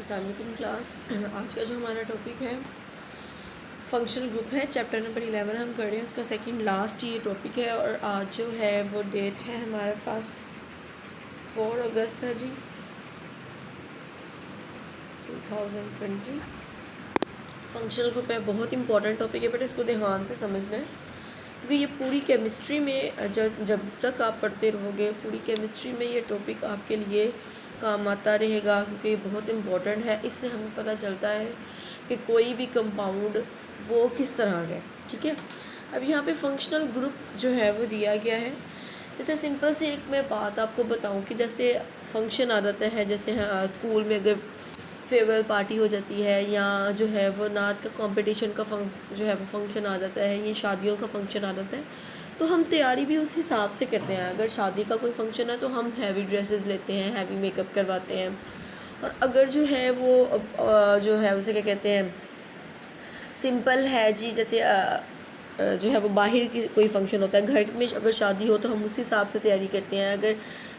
अस्सलाम वालेकुम क्लास। आज का जो हमारा टॉपिक है फंक्शनल ग्रुप है, चैप्टर नंबर 11 हम कर रहे हैं, उसका सेकंड लास्ट ये टॉपिक है। और आज जो है वो डेट है हमारे पास 4 अगस्त है जी 2020। फंक्शनल ग्रुप है, बहुत इंपॉर्टेंट टॉपिक है, बट इसको ध्यान से समझना है क्योंकि ये पूरी केमिस्ट्री में जब तक आप पढ़ते रहोगे पूरी केमिस्ट्री में ये टॉपिक आपके लिए काम आता रहेगा, क्योंकि ये बहुत इम्पोर्टेंट है। इससे हमें पता चलता है कि कोई भी कंपाउंड वो किस तरह का है। ठीक है, अब यहाँ पे फंक्शनल ग्रुप जो है वो दिया गया है। जैसे सिंपल सी एक मैं बात आपको बताऊँ कि जैसे फंक्शन आ जाता है, जैसे स्कूल में अगर फेयरवेल पार्टी हो जाती है या जो है वो नात का कंपटीशन का जो है वो फंक्शन आ जाता है, ये शादियों का फंक्शन आ जाता है, तो हम तैयारी भी उस हिसाब से करते हैं। अगर शादी का कोई फंक्शन है तो हम हैवी ड्रेसेस लेते हैं, हैवी मेकअप करवाते हैं। और अगर जो है वो जो है उसे क्या कहते हैं, सिंपल है जी, जैसे जो है वो बाहर की कोई फंक्शन होता है, घर में अगर शादी हो तो हम उस हिसाब से तैयारी करते हैं। अगर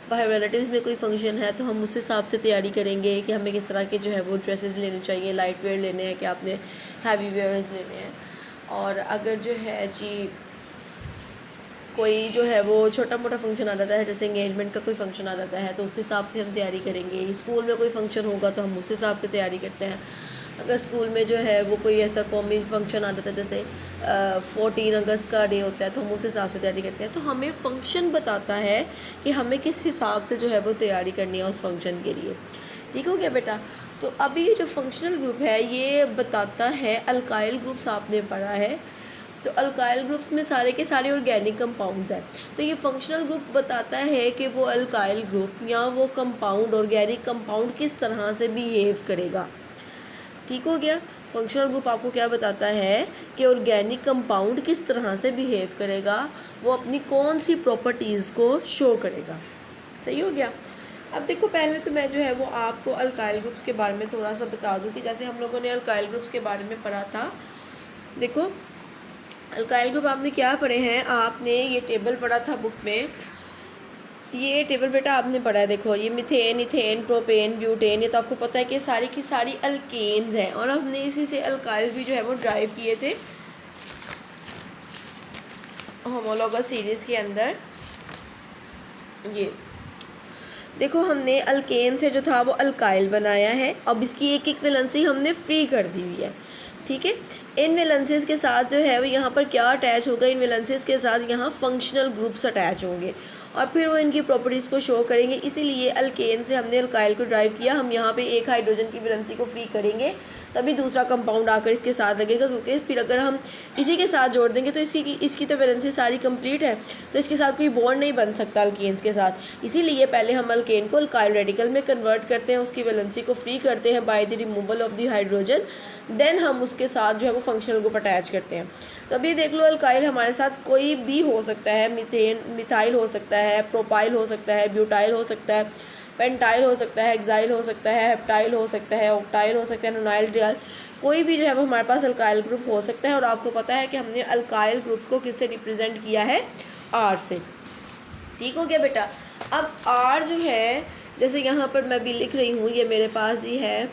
बाहर रिलेटिव्स में कोई फंक्शन है तो हम उस हिसाब से तैयारी करेंगे कि हमें किस तरह के जो है वो ड्रेसेस लेने चाहिए, लाइट वेयर लेने हैं कि आपने हैवी वेयर्स लेने हैं। और अगर जो है जी कोई जो है वो छोटा मोटा फंक्शन आ जाता है, जैसे एंगेजमेंट का कोई फंक्शन आ जाता है, तो उस हिसाब से हम तैयारी करेंगे। स्कूल में कोई फंक्शन होगा तो हम उस हिसाब से तैयारी करते हैं। अगर स्कूल में जो है वो कोई ऐसा कौमी फंक्शन आ जाता है, जैसे 14 अगस्त का डे होता है, तो हम उस हिसाब से तैयारी करते हैं। तो हमें फंक्शन बताता है कि हमें किस हिसाब से जो है वो तैयारी करनी है उस फंक्शन के लिए। ठीक हो गया बेटा? तो अभी जो फंक्शनल ग्रुप है ये बताता है, अल्काइल ग्रुप्स आपने पढ़ा है, तो अल्काइल ग्रुप्स में सारे के सारे ऑर्गेनिक कंपाउंड्स हैं। तो ये फंक्शनल ग्रुप बताता है कि वो अल्काइल ग्रुप या वो कंपाउंड, ऑर्गेनिक कंपाउंड किस तरह से बिहेव करेगा। ठीक हो गया? फंक्शनल ग्रुप आपको क्या बताता है कि ऑर्गेनिक कंपाउंड किस तरह से बिहेव करेगा, वो अपनी कौन सी प्रॉपर्टीज़ को शो करेगा। सही हो गया? अब देखो, पहले तो मैं जो है वो आपको अल्काइल ग्रुप्स के बारे में थोड़ा सा बता दूं कि जैसे हम लोगों ने अल्काइल ग्रुप्स के बारे में पढ़ा था। देखो, अल्काइल ग्रुप आपने क्या पढ़े हैं, आपने ये टेबल पढ़ा था बुक में। ये टेबल बेटा आपने पढ़ा है, देखो ये मिथेन, इथेन, प्रोपेन, ब्यूटेन, ये तो आपको पता है कि सारी की सारी अल्केन्स हैं। और हमने इसी से अल्काइल भी जो है वो ड्राइव किए थे होमोलॉगस सीरीज़ के अंदर। ये देखो, हमने अल्केन से जो था वो अल्काइल बनाया है। अब इसकी एक एक वैलेंसी हमने फ्री कर दी हुई है। ठीक है, इन वैलेंसीज के साथ जो है वो यहाँ पर क्या अटैच होगा, इन वैलेंसीज के साथ यहाँ फंक्शनल ग्रुप्स अटैच होंगे और फिर वो इनकी प्रॉपर्टीज़ को शो करेंगे। इसीलिए अल्केन से हमने अल्काइल को ड्राइव किया। हम यहाँ पे एक हाइड्रोजन की वैलेंसी को फ्री करेंगे तभी दूसरा कंपाउंड आकर इसके साथ लगेगा, क्योंकि फिर अगर हम इसी के साथ जोड़ देंगे तो इसकी तो वैलेंसी सारी कंप्लीट है, तो इसके साथ कोई बॉन्ड नहीं बन सकता अल्केन्स के साथ। इसीलिए पहले हम अल्केन को अल्काइल रेडिकल में कन्वर्ट करते हैं, उसकी वैलेंसी को फ्री करते हैं by the removal of the hydrogen, then हम उसके साथ जो है वो फंक्शनल ग्रुप अटैच करते हैं। तो अभी देख लो, अल्काइल हमारे साथ कोई भी हो सकता है, मिथाइल हो सकता है, प्रोपाइल हो सकता है, ब्यूटाइल हो सकता है, पेंटाइल हो सकता है, एक्साइल हो सकता है, हेप्टाइल हो सकता है, ऑक्टाइल हो सकता है, नोनाइल, डियाल, कोई भी जो है वो हमारे पास अल्काइल ग्रुप हो सकता है। और आपको पता है कि हमने अल्काइल ग्रुप्स को किससे रिप्रेजेंट किया है, आर से। ठीक हो गया बेटा? अब आर जो है, जैसे यहाँ पर मैं भी लिख रही हूँ, ये मेरे पास ही है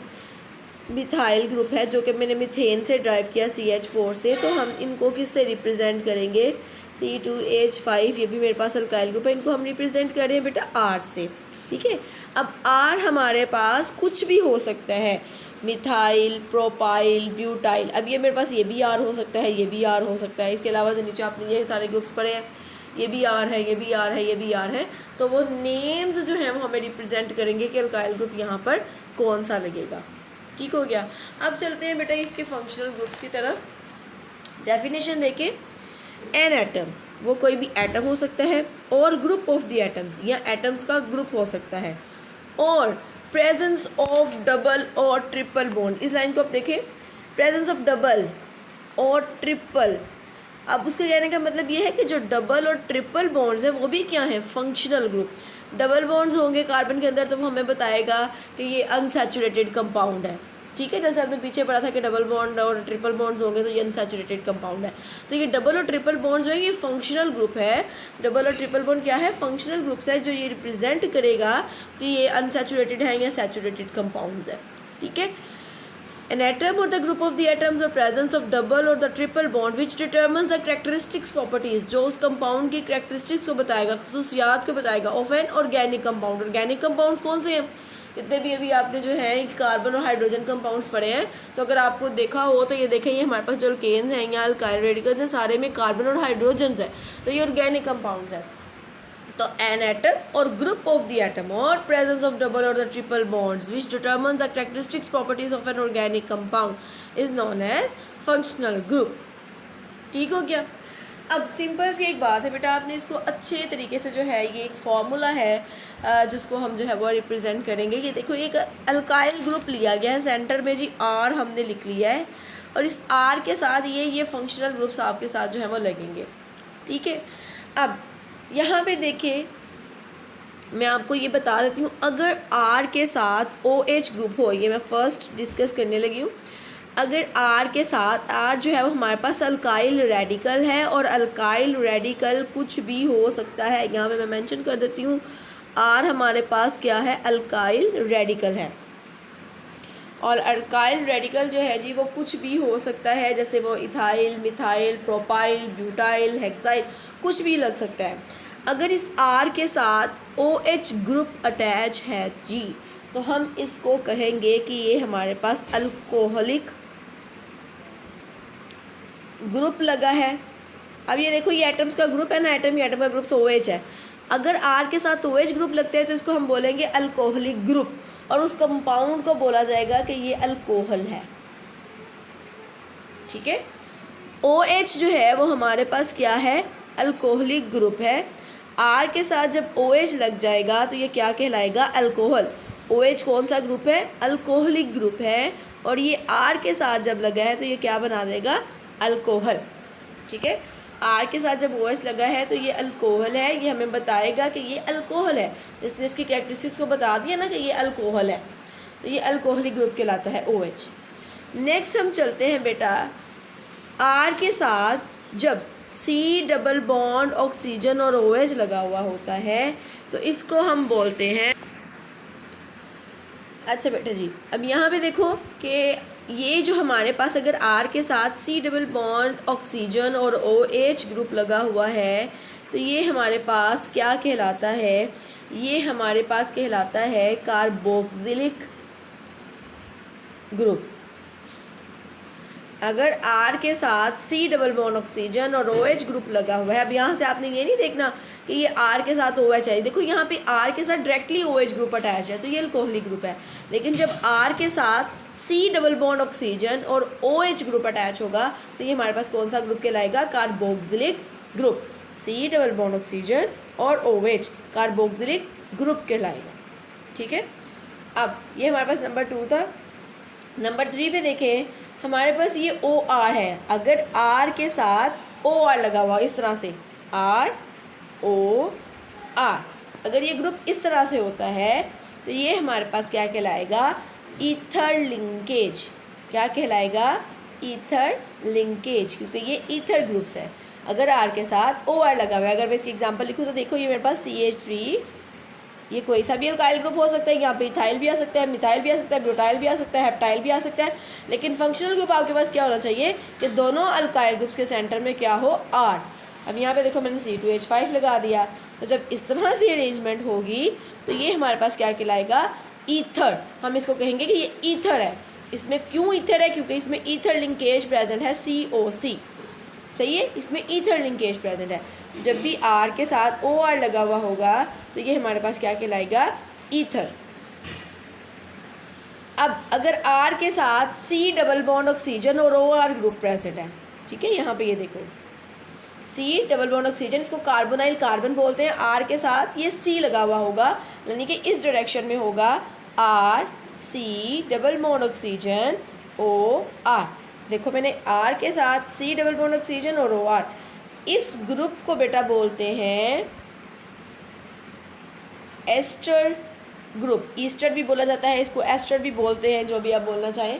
मिथाइल ग्रुप है जो कि मैंने मिथेन से ड्राइव किया CH4 से, तो हम इनको किससे रिप्रेजेंट करेंगे, C2H5, ये भी मेरे पास अल्काइल ग्रुप है, इनको हम रिप्रेजेंट कर रहे हैं बेटा आर से। ठीक है, अब आर हमारे पास कुछ भी हो सकता है, मिथाइल, प्रोपाइल, ब्यूटाइल। अब ये मेरे पास ये भी आर हो सकता है, ये भी आर हो सकता है। इसके अलावा जो नीचे आपने ये सारे ग्रुप्स पढ़े हैं, ये भी आर है, ये भी आर है, ये भी आर है। तो वो नेम्स जो हैं वो हमें रिप्रेजेंट करेंगे कि अल्काइल ग्रुप यहाँ पर कौन सा लगेगा। ठीक हो गया? अब चलते हैं बेटा इसके फंक्शनल ग्रुप्स की तरफ। डेफिनेशन देखें, एन एटम, वो कोई भी एटम हो सकता है, और ग्रुप ऑफ द एटम्स, या एटम्स का ग्रुप हो सकता है, और प्रेजेंस ऑफ डबल और ट्रिपल बॉन्ड। इस लाइन को आप देखें, प्रेजेंस ऑफ डबल और ट्रिपल। अब उसके कहने का मतलब ये है कि जो डबल और ट्रिपल बॉन्ड्स हैं वो भी क्या हैं, फंक्शनल ग्रुप। डबल बॉन्ड्स होंगे कार्बन के अंदर तो वो हमें बताएगा कि ये अनसैचुरेटेड कंपाउंड है। ठीक है, जैसे आपने पीछे पढ़ा था कि डबल बॉन्ड और ट्रिपल बॉन्ड्स होंगे तो ये अनसैचुरेटेड कंपाउंड है। तो ये डबल और ट्रिपल बॉन्ड्स जो है ये फंक्शनल ग्रुप है। डबल और ट्रिपल बॉन्ड क्या है, फंक्शनल ग्रुप्स है, जो ये रिप्रेजेंट करेगा कि ये अनसैचुरेटेड है या सैचुरेटेड कंपाउंड्स है। ठीक है। An atom or the group of the atoms or presence of double or the triple bond which determines the characteristics properties, जो उस कंपाउंड की characteristics को बताएगा, खसूसियात को बताएगा, of an organic compound। organic compounds कौन से हैं? इतने भी अभी आपने जो है कार्बन और हाइड्रोजन कंपाउंड्स पढ़े हैं, तो अगर आपको देखा हो तो ये देखें, ये हमारे पास जो अल्केन्स हैं या अल्काइल रेडिकल्स हैं, सारे में कार्बन और हाइड्रोजन है, तो ये ऑर्गेनिक कंपाउंड्स हैं। तो an atom or group of the atom or presence of double or the triple bonds which determines the characteristics properties of an organic compound is known as functional group। ठीक हो गया। अब simple सी एक बात है बेटा, आपने इसको अच्छे तरीके से जो है, ये एक फार्मूला है जिसको हम जो है वो रिप्रेजेंट करेंगे। ये देखो, एक अल्काइल ग्रुप लिया गया है, सेंटर में जी R हमने लिख लिया है, और इस R के साथ ये फंक्शनल ग्रुप्स आपके साथ जो है वो लगेंगे। ठीक है। अब यहाँ पे देखिए, मैं आपको ये बता देती हूँ, अगर R के साथ OH ग्रुप हो, ये मैं फर्स्ट डिस्कस करने लगी हूँ। अगर R के साथ, R जो है वो हमारे पास अल्काइल रेडिकल है, और अल्काइल रेडिकल कुछ भी हो सकता है, यहाँ पे मैं मेंशन कर देती हूँ, R हमारे पास क्या है, अल्काइल रेडिकल है। और अल्काइल रेडिकल जो है जी वो कुछ भी हो सकता है, जैसे वो ethyl, methyl, propyl, butyl, hexyl, कुछ भी लग सकता है। अगर इस R के साथ OH ग्रुप अटैच है जी, तो हम इसको कहेंगे कि ये हमारे पास अल्कोहलिक ग्रुप लगा है। अब ये देखो, ये एटम्स का ग्रुप है ना, एटम का ग्रुप से OH है। अगर R के साथ OH ग्रुप लगते हैं तो इसको हम बोलेंगे अल्कोहलिक ग्रुप, और उस कंपाउंड को बोला जाएगा कि ये अल्कोहल है। ठीक है। OH जो है वो हमारे पास क्या है, अल्कोहलिक ग्रुप है। R के साथ जब OH लग जाएगा तो ये क्या कहलाएगा, अल्कोहल। OH कौन सा ग्रुप है, अल्कोहलिक ग्रुप है, और ये R के साथ जब लगा है तो ये क्या बना देगा, अल्कोहल। ठीक है। R के साथ जब OH लगा है तो ये अल्कोहल है, ये हमें बताएगा कि ये अल्कोहल है, इसने इसकी कैरेक्टरिस्टिक्स को बता दिया ना कि ये अल्कोहल है, तो ये अल्कोहलिक ग्रुप कहलाता है OH। नेक्स्ट हम चलते हैं बेटा, R के साथ जब C डबल बॉन्ड ऑक्सीजन और OH लगा हुआ होता है तो इसको हम बोलते हैं, अच्छा बेटा जी, अब यहाँ पे देखो कि ये जो हमारे पास अगर R के साथ C डबल बॉन्ड ऑक्सीजन और OH ग्रुप लगा हुआ है तो ये हमारे पास क्या कहलाता है, ये हमारे पास कहलाता है कार्बोक्सिलिक ग्रुप। अगर R के साथ C डबल बॉन्ड ऑक्सीजन और OH ग्रुप लगा हुआ है, अब यहाँ से आपने ये नहीं देखना कि ये R के साथ OH है, देखो यहाँ पे R के साथ डायरेक्टली OH ग्रुप अटैच है तो ये अल्कोहलिक ग्रुप है। लेकिन जब R के साथ C डबल बॉन्ड ऑक्सीजन और OH ग्रुप अटैच होगा तो ये हमारे पास कौन सा ग्रुप कहलाएगा, carboxylic group. C double bond oxygen और OH कार्बोक्सिलिक ग्रुप कहलाएगा। ठीक है। अब ये हमारे पास नंबर 2 था। नंबर 3 पे देखें, हमारे पास ये OR है। अगर R के साथ OR लगा हुआ इस तरह से, ROR, अगर ये ग्रुप इस तरह से होता है तो ये हमारे पास क्या कहलाएगा, ईथर लिंकेज। क्या कहलाएगा, ईथर लिंकेज, क्योंकि ये ईथर ग्रुप्स है। अगर R के साथ OR लगा हुआ है, अगर मैं इसकी एग्जांपल लिखूँ तो देखो, ये मेरे पास CH3, ये कोई सा भी अल्काइल ग्रुप हो सकता है, यहाँ पे इथाइल भी आ सकता है, मिथाइल भी आ सकता है, ब्यूटाइल भी आ सकता है, हेप्टाइल भी आ सकता है। लेकिन फंक्शनल ग्रुप आपके पास क्या होना चाहिए कि दोनों अल्काइल ग्रुप्स के सेंटर में क्या हो, R। अब यहाँ पे देखो मैंने C2H5 लगा दिया, तो जब इस तरह से अरेंजमेंट होगी तो ये हमारे पास क्या कहलाएगा, ईथर। हम इसको कहेंगे कि ये ईथर है। इसमें क्यों ईथर है, क्योंकि इसमें ईथर लिंकेज प्रेजेंट है, COC। सही है, इसमें ईथर लिंकेज प्रेजेंट है। जब भी R के साथ OR लगा हुआ होगा तो ये हमारे पास क्या कहलाएगा, ईथर। अब अगर R के साथ C डबल बॉन्ड ऑक्सीजन और OR ग्रुप प्रेजेंट है, ठीक है, यहाँ पे ये देखो C डबल बॉन्ड ऑक्सीजन, इसको कार्बोनाइल कार्बन बोलते हैं। R के साथ ये C लगा हुआ होगा, यानी कि इस डायरेक्शन में होगा R C double bond oxygen OR। देखो मैंने R के साथ C डबल बॉन्ड ऑक्सीजन और OR, इस ग्रुप को बेटा बोलते हैं एस्टर ग्रुप। ईस्टर भी बोला जाता है इसको, एस्टर भी बोलते हैं, जो भी आप बोलना चाहें।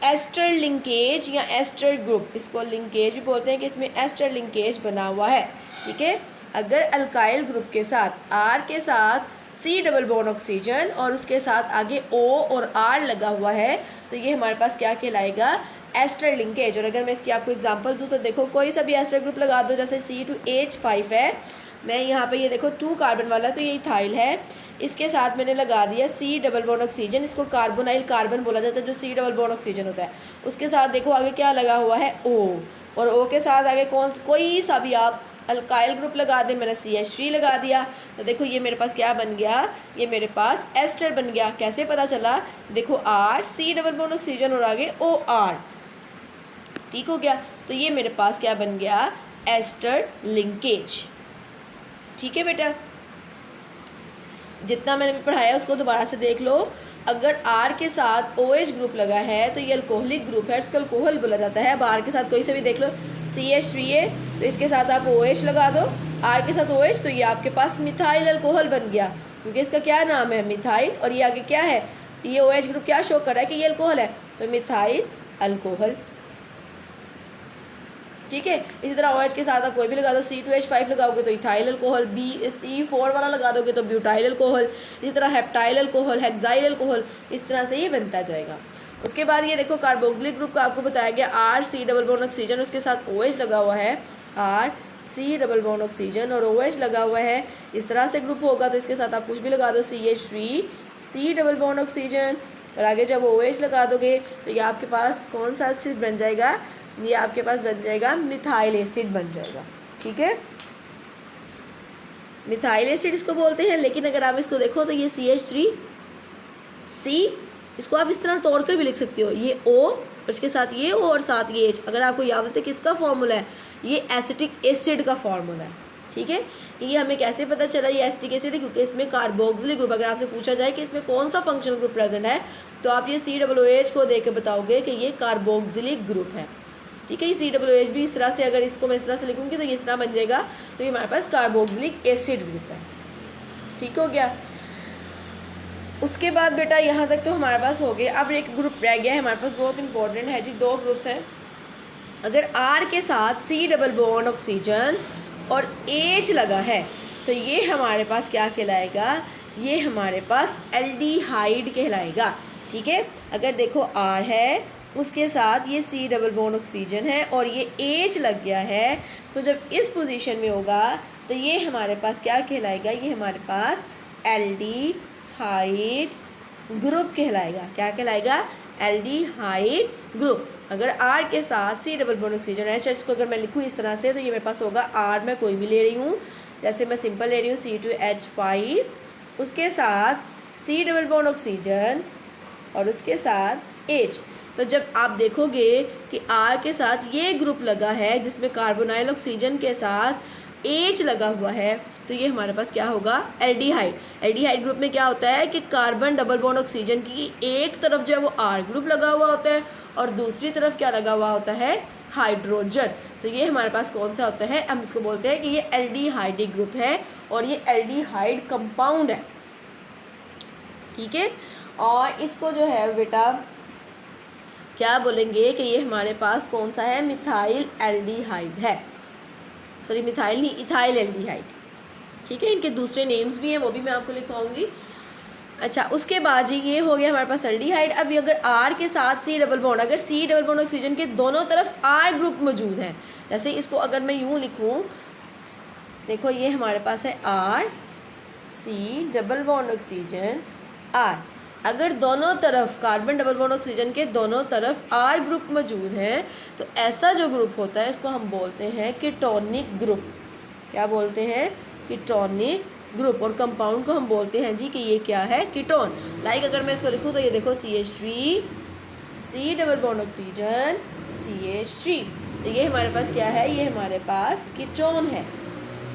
एस्टर लिंकेज या एस्टर ग्रुप, इसको लिंकेज भी बोलते हैं कि इसमें एस्टर लिंकेज बना हुआ है। ठीक है। अगर अल्काइल ग्रुप के साथ R के साथ सी डबल बॉन्ड ऑक्सीजन और उसके साथ आगे O और R लगा हुआ है, तो ये हमारे पास क्या कहलाएगा, एस्टर लिंकेज। और अगर मैं इसकी आपको एग्जांपल दूँ तो देखो कोई सा भी एस्टर ग्रुप लगा दो, जैसे C2H5 है, मैं यहाँ पे ये देखो 2 कार्बन वाला, तो ये इथाइल है, इसके साथ मैंने लगा दिया सी डबल बॉन्ड ऑक्सीजन, इसको कार्बोनाइल कार्बन बोला जाता है जो सी डबल बॉन्ड ऑक्सीजन होता है। उसके साथ देखो आगे क्या लगा हुआ है, O, और O के साथ आगे कोई सा भी आप अल्काइल ग्रुप लगा दें, मैंने CH3 लगा दिया, तो देखो ये मेरे पास क्या बन गया, ये मेरे पास एस्टर बन गया। कैसे पता चला, देखो R C double bond oxygen और आगे OR, ठीक हो गया, तो ये मेरे पास क्या बन गया, एस्टर लिंकेज। ठीक है बेटा, जितना मैंने पढ़ाया उसको दोबारा से देख लो। अगर R के साथ OH ग्रुप लगा है तो ये अल्कोहलिक ग्रुप है, इसको अल्कोहल बोला जाता है। अब R के साथ कोई से भी देख लो, CH3 है तो इसके साथ आप OH लगा दो, R के साथ OH, तो ये आपके पास मिथाइल अल्कोहल बन गया, क्योंकि इसका क्या नाम है, मिथाइल, और ये आगे क्या है, ये OH ग्रुप क्या शो कर रहा है कि ये अल्कोहल है, तो मिथाइल अल्कोहल। ठीक है, इसी तरह OH के साथ आप कोई भी लगा दो, C2H5 लगाओगे तो इथाइल अल्कोहल, C4 वाला लगा दोगे तो ब्यूटाइल अल्कोहल, इसी तरह हेप्टाइल अल्कोहल, हेक्साइल अल्कोहल, इस तरह से ये बनता जाएगा। उसके बाद ये देखो कार्बोक्सिलिक ग्रुप का आपको बताया गया, R C double bond oxygen, उसके साथ OH लगा हुआ है, R C double bond oxygen और OH लगा हुआ है, इस तरह से ग्रुप होगा, तो इसके साथ आप कुछ भी लगा दो, CH3 C double bond oxygen, और आगे जब OH लगा दोगे तो ये आपके पास कौन सा एसिड बन जाएगा, ये आपके पास बन जाएगा मिथाइल एसिड बन जाएगा। ठीक है, मिथाइल एसिड इसको बोलते हैं, लेकिन अगर आप इसको देखो तो ये CH3 C, इसको आप इस तरह तोड़कर भी लिख सकते हो, ये O और इसके साथ ये O और साथ ये H। अगर आपको याद होता है किसका फॉर्मूला है, ये एसिटिक एसिड का फॉर्मूला है। ठीक है, ये हमें कैसे पता चला ये एसिटिक एसिड है, क्योंकि इसमें कार्बोक्सिलिक ग्रुप, अगर आपसे पूछा जाए कि इसमें कौन सा फंक्शनल ग्रुप प्रेजेंट है, तो आप ये COOH को देख के बताओगे कि ये कार्बोक्सिलिक ग्रुप है। ठीक है, ये COOH भी इस तरह से, अगर इसको मैं इस तरह से लिखूँगी तो ये इस तरह बन जाएगा, तो ये हमारे पास कार्बोक्सिलिक एसिड ग्रुप है। ठीक हो गया। उसके बाद बेटा यहाँ तक तो हमारे पास हो गए। अब एक ग्रुप रह गया है हमारे पास, बहुत इंपॉर्टेंट है जी, 2 ग्रुप्स हैं। अगर R के साथ C डबल बॉन्ड ऑक्सीजन और H लगा है तो ये हमारे पास क्या कहलाएगा, ये हमारे पास एल्डिहाइड कहलाएगा। ठीक है, अगर देखो R है, उसके साथ ये C डबल बॉन्ड ऑक्सीजन है और ये H लग गया है, तो जब इस पोजीशन में होगा तो ये हमारे पास क्या कहलाएगा, ये हमारे पास एल्डिहाइड ग्रुप कहलाएगा। क्या कहलाएगा, एल्डिहाइड ग्रुप। अगर R के साथ C डबल बॉन्ड ऑक्सीजन है, इसको अगर मैं लिखूँ इस तरह से, तो ये मेरे पास होगा, R मैं कोई भी ले रही हूँ, जैसे मैं सिंपल ले रही हूँ C2H5, उसके साथ C डबल बॉन्ड ऑक्सीजन और उसके साथ H। तो जब आप देखोगे कि R के साथ ये ग्रुप लगा है जिसमें कार्बोनाइल ऑक्सीजन के साथ H लगा हुआ है, तो ये हमारे पास क्या होगा, एल्डिहाइड। एल्डिहाइड ग्रुप में क्या होता है कि कार्बन डबल बॉन्ड ऑक्सीजन की एक तरफ जो है वो R ग्रुप लगा हुआ होता है और दूसरी तरफ क्या लगा हुआ होता है, हाइड्रोजन। तो ये हमारे पास कौन सा होता है, हम इसको बोलते हैं कि ये एल्डिहाइडिक ग्रुप है और ये एल्डिहाइड कंपाउंड है। ठीक है, और इसको जो है बेटा क्या बोलेंगे कि ये हमारे पास कौन सा है, मिथाइल एल्डिहाइड है, सॉरी मिथाइल नहीं, इथाइल एल्डिहाइड। ठीक है, इनके दूसरे नेम्स भी हैं, वो भी मैं आपको लिखवाऊंगी। अच्छा, उसके बाद जी ये हो गया हमारे पास एल्डिहाइड। अब अगर R के साथ C डबल बॉन्ड, अगर C डबल बॉन्ड ऑक्सीजन के दोनों तरफ R ग्रुप मौजूद है, जैसे इसको अगर मैं यूँ लिखूँ, देखो ये हमारे पास है R C double bond oxygen R। अगर दोनों तरफ कार्बन डबल बॉन्ड ऑक्सीजन के दोनों तरफ R ग्रुप मौजूद है, तो ऐसा जो ग्रुप होता है इसको हम बोलते हैं कीटोनिक ग्रुप। क्या बोलते हैं, कीटोनिक ग्रुप। और कंपाउंड को हम बोलते हैं जी कि ये क्या है, कीटोन। लाइक अगर मैं इसको लिखूँ तो ये देखो CH3 C double bond oxygen CH3, तो ये हमारे पास क्या है, ये हमारे पास कीटोन है।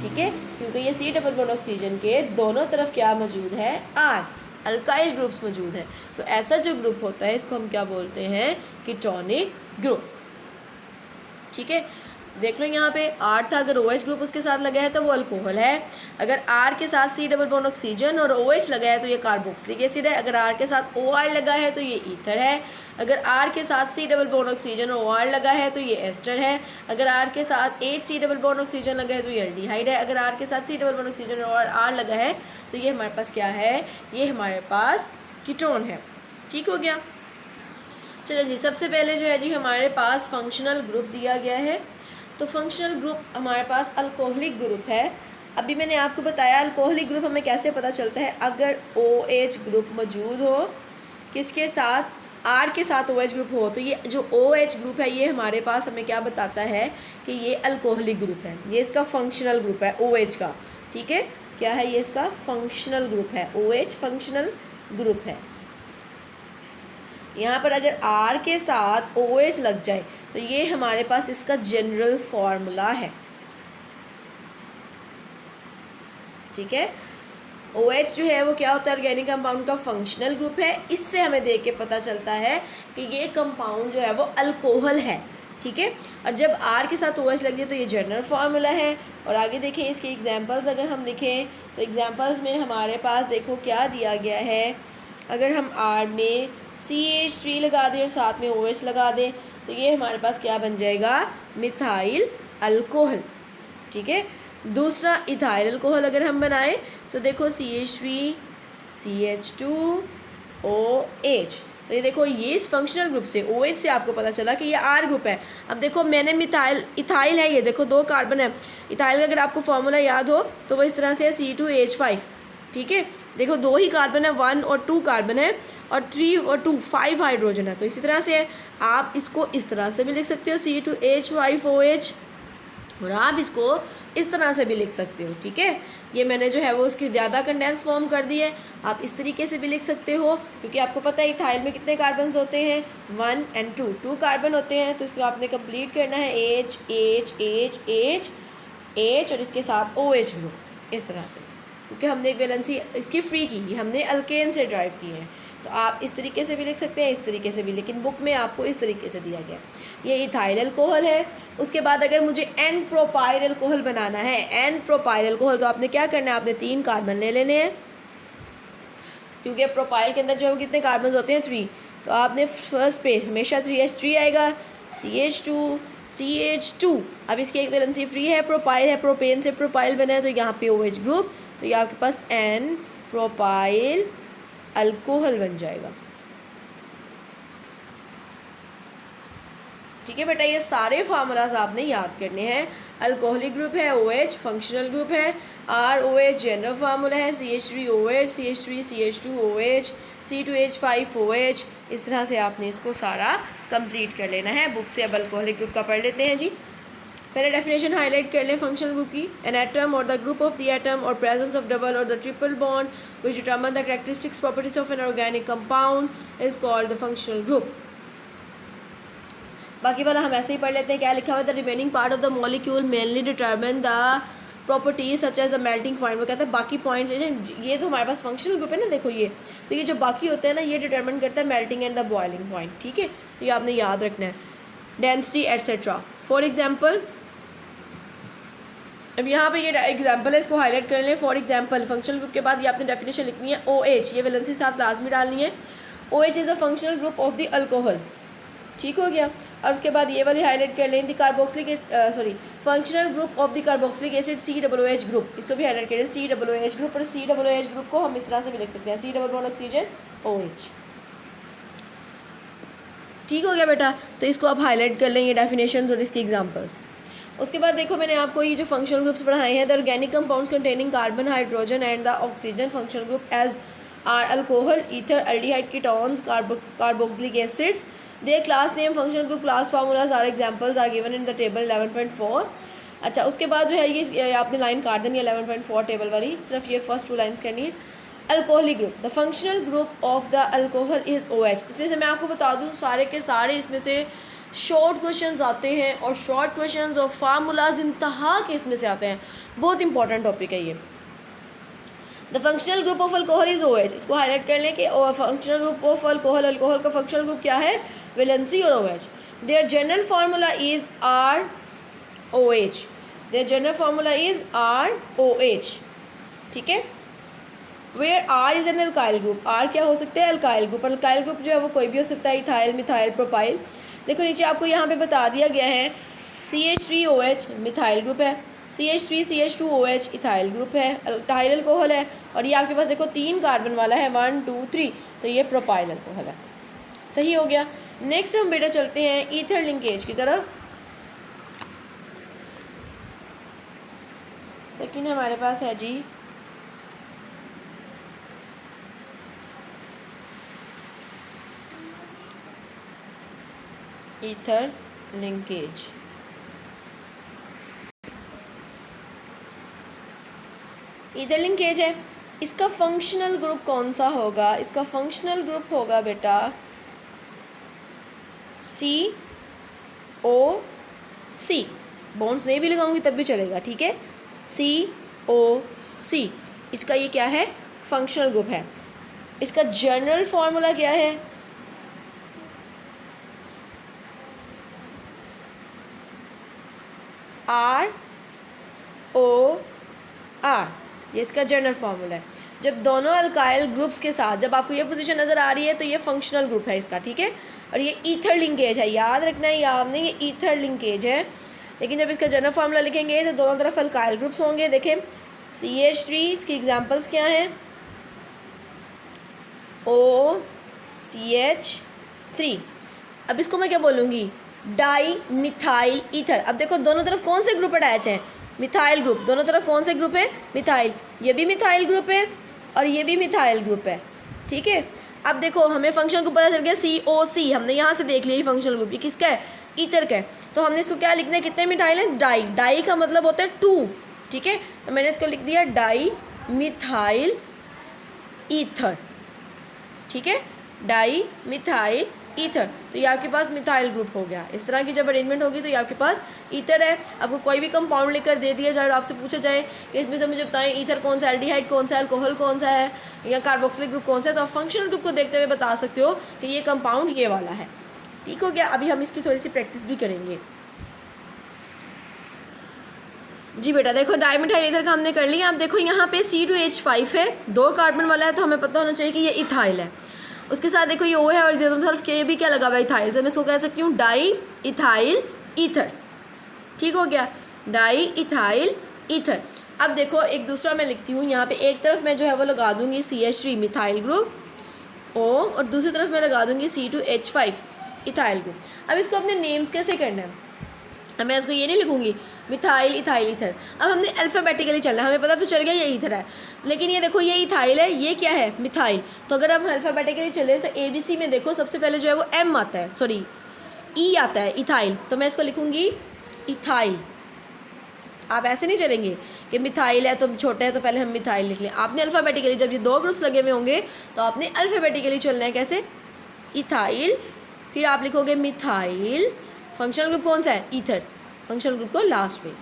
ठीक है, क्योंकि ये C डबल बॉन्ड ऑक्सीजन के दोनों तरफ क्या मौजूद है, R, अल्काइल ग्रुप्स मौजूद हैं। तो ऐसा जो ग्रुप होता है इसको हम क्या बोलते हैं, कीटोनिक ग्रुप। ठीक है, देख लो यहाँ पे R था, अगर OH ग्रुप उसके साथ लगा है तो वो अल्कोहल है। अगर R के साथ C डबल बॉन्ड ऑक्सीजन और OH लगा है तो ये कार्बोक्सिलिक एसिड है। अगर R के साथ OR लगा है तो ये ईथर है। अगर R के साथ C डबल बॉन्ड ऑक्सीजन और OR लगा है तो ये एस्टर है। अगर R के साथ HC डबल बॉन्ड ऑक्सीजन लगा है तो ये एल्डिहाइड है। अगर R के साथ C डबल बॉन्ड ऑक्सीजन और R लगा है तो ये हमारे पास क्या है, ये हमारे पास कीटोन है। ठीक हो गया। चलिए जी, सबसे पहले जो है जी हमारे पास फंक्शनल ग्रुप दिया गया है। तो फंक्शनल ग्रुप हमारे पास अल्कोहलिक ग्रुप है। अभी मैंने आपको बताया अल्कोहलिक ग्रुप हमें कैसे पता चलता है, अगर OH ग्रुप मौजूद हो किसके साथ, R के साथ OH ग्रुप हो, तो ये जो OH ग्रुप है ये हमारे पास हमें क्या बताता है कि ये अल्कोहलिक ग्रुप है, ये इसका फंक्शनल ग्रुप है OH का। ठीक है, क्या है ये इसका फंक्शनल ग्रुप है, OH फंक्शनल ग्रुप है। यहाँ पर अगर R के साथ OH लग जाए तो ये हमारे पास इसका जनरल फॉर्मूला है। ठीक है, OH जो है वो क्या होता है, ऑर्गेनिक कंपाउंड का फंक्शनल ग्रुप है। इससे हमें देख के पता चलता है कि ये कंपाउंड जो है वो अल्कोहल है। ठीक है, और जब R के साथ OH लग जाए तो ये जनरल फार्मूला है। और आगे देखें इसके एग्जांपल्स अगर हम लिखें तो एग्जांपल्स में हमारे पास देखो क्या दिया गया है। अगर हम R में CH3 लगा दें और साथ में OH लगा दें तो ये हमारे पास क्या बन जाएगा, मिथाइल अल्कोहल। ठीक है, दूसरा इथाइल अल्कोहल अगर हम बनाएं तो देखो CH3 CH2 OH, तो ये देखो ये इस फंक्शनल ग्रुप से OH से आपको पता चला कि ये R ग्रुप है। अब देखो मैंने मिथाइल इथाइल है, ये देखो 2 कार्बन है। इथाइल का अगर आपको फॉर्मूला याद हो तो वो इस तरह से है C2H5। ठीक है, देखो 2 ही कार्बन है, 1 और 2 कार्बन है और 3 और 2 5 हाइड्रोजन है। तो इसी तरह से आप इसको इस तरह से भी लिख सकते हो C2H5OH, और आप इसको इस तरह से भी लिख सकते हो। ठीक है, ये मैंने जो है वो उसकी ज़्यादा कंडेंस फॉर्म कर दी है। आप इस तरीके से भी लिख सकते हो क्योंकि आपको पता है इथाइल में कितने कार्बन्स होते हैं, 1 और 2, 2 कार्बन होते हैं। तो इसको आपने कंप्लीट करना है H H H H H और इसके साथ OH ग्रुप इस तरह से, क्योंकि हमने एक वैलेंसी इसकी फ्री की, हमने अल्केन से ड्राइव की है। तो आप इस तरीके से भी लिख सकते हैं, इस तरीके से भी, लेकिन बुक में आपको इस तरीके से दिया गया। ये इथाइल अल्कोहल है। उसके बाद अगर मुझे एन प्रोपाइल अल्कोहल बनाना है, एन प्रोपाइल अल्कोहल, तो आपने क्या करना है, आपने 3 कार्बन ले लेने हैं, क्योंकि प्रोपाइल के अंदर जो कितने कार्बन होते हैं 3। तो आपने फर्स्ट पे हमेशा 3H3 आएगा, CH2 CH2। अब इसकी एक वैलेंसी फ्री है, प्रोपाइल है, प्रोपेन से प्रोपाइल बना है तो यहाँ पे OH ग्रुप, तो ये आपके पास एन प्रोपाइल अल्कोहल बन जाएगा। ठीक है बेटा, ये सारे फार्मूलाज आपने याद करने हैं। अल्कोहलिक ग्रुप है OH, फंक्शनल ग्रुप है ROH, जनरल फार्मूला है CH3OH, CH3 CH2OH, C2H5OH। इस तरह से आपने इसको सारा कंप्लीट कर लेना है। बुक से अब अल्कोहलिक ग्रुप का पढ़ लेते हैं जी। पहले डेफिनेशन हाईलाइट कर लें फंक्शनल ग्रुप की। एन एटम और the group of the atom और प्रेजेंस ऑफ डबल और the triple bond which determine the characteristics properties of an organic compound is called the functional group. बाकी वाला हम ऐसे ही पढ़ लेते हैं। क्या लिखा हुआ है, the remaining part of the molecule mainly determine the properties such as the melting point. वो कहता है बाकी पॉइंट्स, ये तो हमारे पास फंक्शनल ग्रुप है ना, देखो ये, तो ये जो बाकी होते हैं ना ये डिटरमिन करता है melting and the boiling point. ठीक है, तो ये आपने याद रखना है, डेंसिटी एटसेट्रा। फॉर एग्जाम्पल, अब यहाँ पे ये एग्जाम्पल है, इसको हाईलाइट कर लें। फॉर एग्जाम्पल, फंक्शनल ग्रुप के बाद ये आपने डेफिनेशन लिखनी है OH, ये वैलेंसी साथ लाजमी डालनी है। OH is a functional group of the alcohol. ठीक हो गया। और उसके बाद ये वाली हाईलाइट कर लें, the carboxylic functional group of the carboxylic acid COOH group, इसको भी हाईलाइट करें COOH ग्रुप। और COOH ग्रुप को हम इस तरह से भी लिख सकते हैं, C double bond oxygen OH। ठीक हो गया बेटा, तो इसको आप हाईलाइट कर लें, ये डेफिनेशंस और इसके एग्जांपल्स। उसके बाद देखो मैंने आपको ये जो फंक्शनल ग्रुप्स पढ़ाए हैं, the organic compounds containing carbon, hydrogen and the oxygen functional group as are alcohol, ether, aldehyde, ketones, carboxylic acids. Their class name, functional group, class formulas are examples are given in the table 11.4। अच्छा, उसके बाद जो है ये आपने line काट देनी है 11.4 टेबल वाली, सिर्फ ये फर्स्ट 2 लाइन्स करनी है। Alcoholic group, the functional group of the alcohol is OH। इसमें से मैं आपको बता दूँ सारे के सारे इसमें से शॉर्ट क्वेश्चंस आते हैं, और शॉर्ट क्वेश्चंस और फार्मूलाज इंतहा के इसमें से आते हैं। बहुत इंपॉर्टेंट टॉपिक है ये। The functional group of alcohol is OH, इसको हाईलाइट कर लें कि functional group of alcohol, alcohol का फंक्शनल ग्रुप क्या है, वैलेंसी और OH। Their general formula is ROH, their general formula is ROH। ठीक है, where R is an alkyl group, R क्या हो सकता है, अल्काइल ग्रुप। अल्काइल ग्रुप जो है वो कोई भी हो सकता है, इथाइल, मिथाइल, प्रोपाइल। देखो नीचे आपको यहाँ पे बता दिया गया है CH3OH मिथाइल ग्रुप है, CH3CH2OH इथाइल ग्रुप है, इथाइल अल्कोहल है, और ये आपके पास देखो 3 कार्बन वाला है, 1 2 3, तो ये प्रोपाइल अल्कोहल है। सही हो गया। नेक्स्ट हम बेटा चलते हैं ईथर लिंकेज की तरफ। सेकेंड हमारे पास है जी ईथर लिंकेज। ईथर लिंकेज है, इसका फंक्शनल ग्रुप कौन सा होगा, इसका फंक्शनल ग्रुप होगा बेटा COC। बॉन्ड्स नहीं भी लगाऊंगी तब भी चलेगा, ठीक है, COC इसका ये क्या है, फंक्शनल ग्रुप है। इसका जनरल फॉर्मूला क्या है, ROR, ये इसका जनरल फॉर्मूला है। जब दोनों अल्काइल ग्रुप्स के साथ, जब आपको ये पोजीशन नज़र आ रही है तो ये फंक्शनल ग्रुप है इसका, ठीक है। और ये ईथर लिंकेज है, याद रखना है, याद नहीं, ये ईथर लिंकेज है। लेकिन जब इसका जनरल फार्मूला लिखेंगे तो दोनों तरफ अल्काइल ग्रुप्स होंगे। देखें CH3, इसकी एग्जांपल्स क्या हैं, OCH3। अब इसको मैं क्या बोलूँगी, डाई मिथाइल ईथर। अब देखो दोनों तरफ कौन से ग्रुप अटैच हैं, मिथाइल ग्रुप। दोनों तरफ कौन से ग्रुप है, मिथाइल। ये भी मिथाइल ग्रुप है और ये भी मिथाइल ग्रुप है, ठीक है। अब देखो हमें फंक्शन को पता चल गया COC, हमने यहाँ से देख लिया ये फंक्शनल ग्रुप, ये किसका है, ईथर का है। तो हमने इसको क्या लिखना है, कितने मिथाइल हैं, डाई। डाई का मतलब होता है 2, ठीक है। तो मैंने इसको लिख दिया डाई मिथाइल ईथर, ठीक है, डाई मिथाइल ईथर। तो ये आपके पास मिथाइल ग्रुप हो गया। इस तरह की जब अरेंजमेंट होगी तो ये आपके पास ईथर है। आपको कोई भी कंपाउंड लेकर दे दिया जाए और आपसे पूछा जाए कि इसमें से मुझे बताएं ईथर कौन सा, एल्डिहाइड कौन सा, अल्कोहल कौन सा है, या कार्बोक्सिलिक ग्रुप कौन सा है, तो आप फंक्शनल ग्रुप को देखते हुए बता सकते हो कि ये कंपाउंड ये वाला है। ठीक हो गया। अभी हम इसकी थोड़ी सी प्रैक्टिस भी करेंगे। जी बेटा देखो डाईमिथाइल ईथर का हमने कर लिया। अब देखो यहाँ पे C2H5 है, 2 कार्बन वाला है, तो हमें पता होना चाहिए कि ये इथाइल है। उसके साथ देखो ये O है और दोनों तरफ के भी क्या लगा हुआ है, इथाइल। तो मैं इसको कह सकती हूँ डाई इथाइल ईथर। ठीक हो गया, डाई इथाइल ईथर। अब देखो एक दूसरा मैं लिखती हूँ, यहाँ पे एक तरफ मैं जो है वो लगा दूँगी CH3 मिथाइल ग्रुप O, और दूसरी तरफ मैं लगा दूँगी C2H5 इथाइल ग्रुप। अब इसको अपने नेम्स कैसे करना है, अब मैं इसको ये नहीं लिखूँगी मिथाइल इथाइल ईथर। अब हमने अल्फ़ाबेटिकली चलना है, हमें पता तो चल गया ये ईथर है, लेकिन ये देखो ये इथाइल है, ये क्या है मिथाइल। तो अगर हम अल्फ़ाबेटिकली चले तो ABC में देखो सबसे पहले जो है वो M आता है, सॉरी E आता है, इथाइल। तो मैं इसको लिखूँगी इथाइल। आप ऐसे नहीं चलेंगे कि मिथाइल है तो छोटा है तो पहले हम मिथाइल लिख लें। आपने अल्फ़ाबेटिकली, जब ये 2 ग्रुप्स लगे हुए होंगे तो आपने अल्फ़ाबेटिकली चलना है। कैसे, इथाइल, फिर आप लिखोगे मिथाइल, फंक्शनल ग्रुप कौन सा है, ईथर, फंक्शनल ग्रुप को लास्ट में,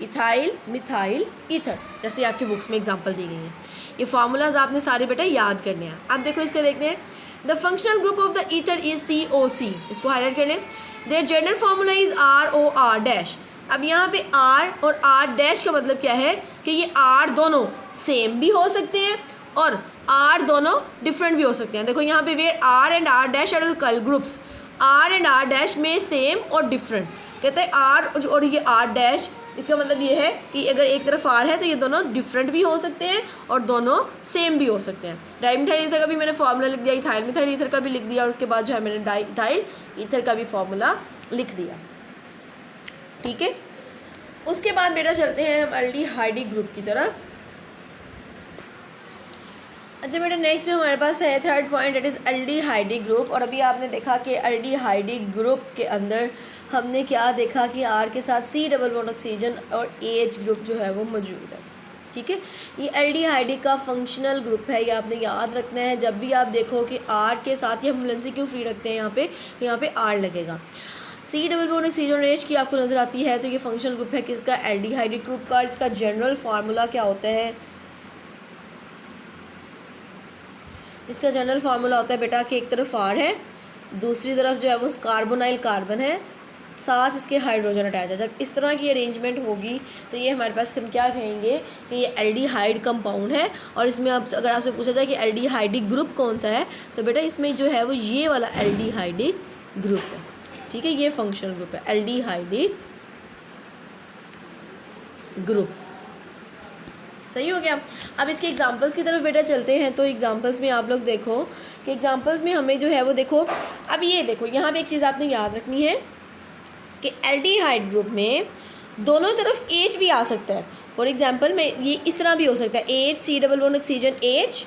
इथाइल मिथाइल ईथर, जैसे आपकी बुक्स में एग्जांपल दी गई हैं। ये फार्मूलाज आपने सारे बेटा याद करने हैं। अब देखो इसको देखते हैं, the functional group of the ether is COC, इसको हाईलाइट कर लें। Their general formula is ROR dash. अब यहाँ पे R और R डैश का मतलब क्या है कि ये R दोनों सेम भी हो सकते हैं और R दोनों डिफरेंट भी हो सकते हैं। देखो यहाँ पे where R and R dash are alkyl groups, R and R dash में सेम और डिफरेंट। कहते हैं R और ये R डैश, इसका मतलब ये है कि अगर एक तरफ R है तो ये दोनों डिफरेंट भी हो सकते हैं और दोनों सेम भी हो सकते हैं। डाईमिथाइल ईथर का भी मैंने फार्मूला लिख दिया, इथाइल मिथाइल ईथर का भी लिख दिया, और उसके बाद जो है मैंने डाई इथाइल ईथर का भी फार्मूला लिख दिया। ठीक है, उसके बाद बेटा चलते हैं हम एल्डिहाइडिक ग्रुप की तरफ। अच्छा बेटा नेक्स्ट जो हमारे पास है third point, that is aldehydic group. और अभी आपने देखा कि एल्डिहाइडिक ग्रुप के अंदर हमने क्या देखा कि R के साथ C डबल बॉन्ड ऑक्सीजन और AH ग्रुप जो है वो मौजूद है। ठीक है, ये एल्डिहाइडिक का फंक्शनल ग्रुप है, ये आपने याद रखना है। जब भी आप देखो कि R के साथ ये हम वैलेंसी क्यों फ्री रखते हैं, यहाँ पे R लगेगा। C डबल बॉन्ड ऑक्सीजन और H की आपको नज़र आती है, तो ये फंक्शनल ग्रुप है किसका, एल्डिहाइडिक ग्रुप का। इसका जनरल फार्मूला क्या होता है, इसका जनरल फार्मूला होता है बेटा कि एक तरफ R है, दूसरी तरफ जो है वो कार्बोनाइल कार्बन है, साथ इसके हाइड्रोजन अटैच है। जब इस तरह की अरेंजमेंट होगी तो ये हमारे पास हम क्या कहेंगे कि ये एल्डिहाइड कंपाउंड है। और इसमें आप अगर आपसे पूछा जाए कि एल्डिहाइडिक ग्रुप कौन सा है तो बेटा इसमें जो है वो ये वाला एल्डिहाइडिक ग्रुप है। ठीक है, ये फंक्शनल ग्रुप है एल्डिहाइडिक ग्रुप। सही हो गया। अब इसके एग्जांपल्स की तरफ बेटा चलते हैं। तो एग्जांपल्स में आप लोग देखो कि एग्जांपल्स में हमें जो है वो देखो, अब ये देखो यहाँ पे एक चीज़ आपने याद रखनी है कि एल्डिहाइड ग्रुप में दोनों तरफ H भी आ सकता है। फॉर एग्जांपल में ये इस तरह भी हो सकता है H C double bond oxygen H,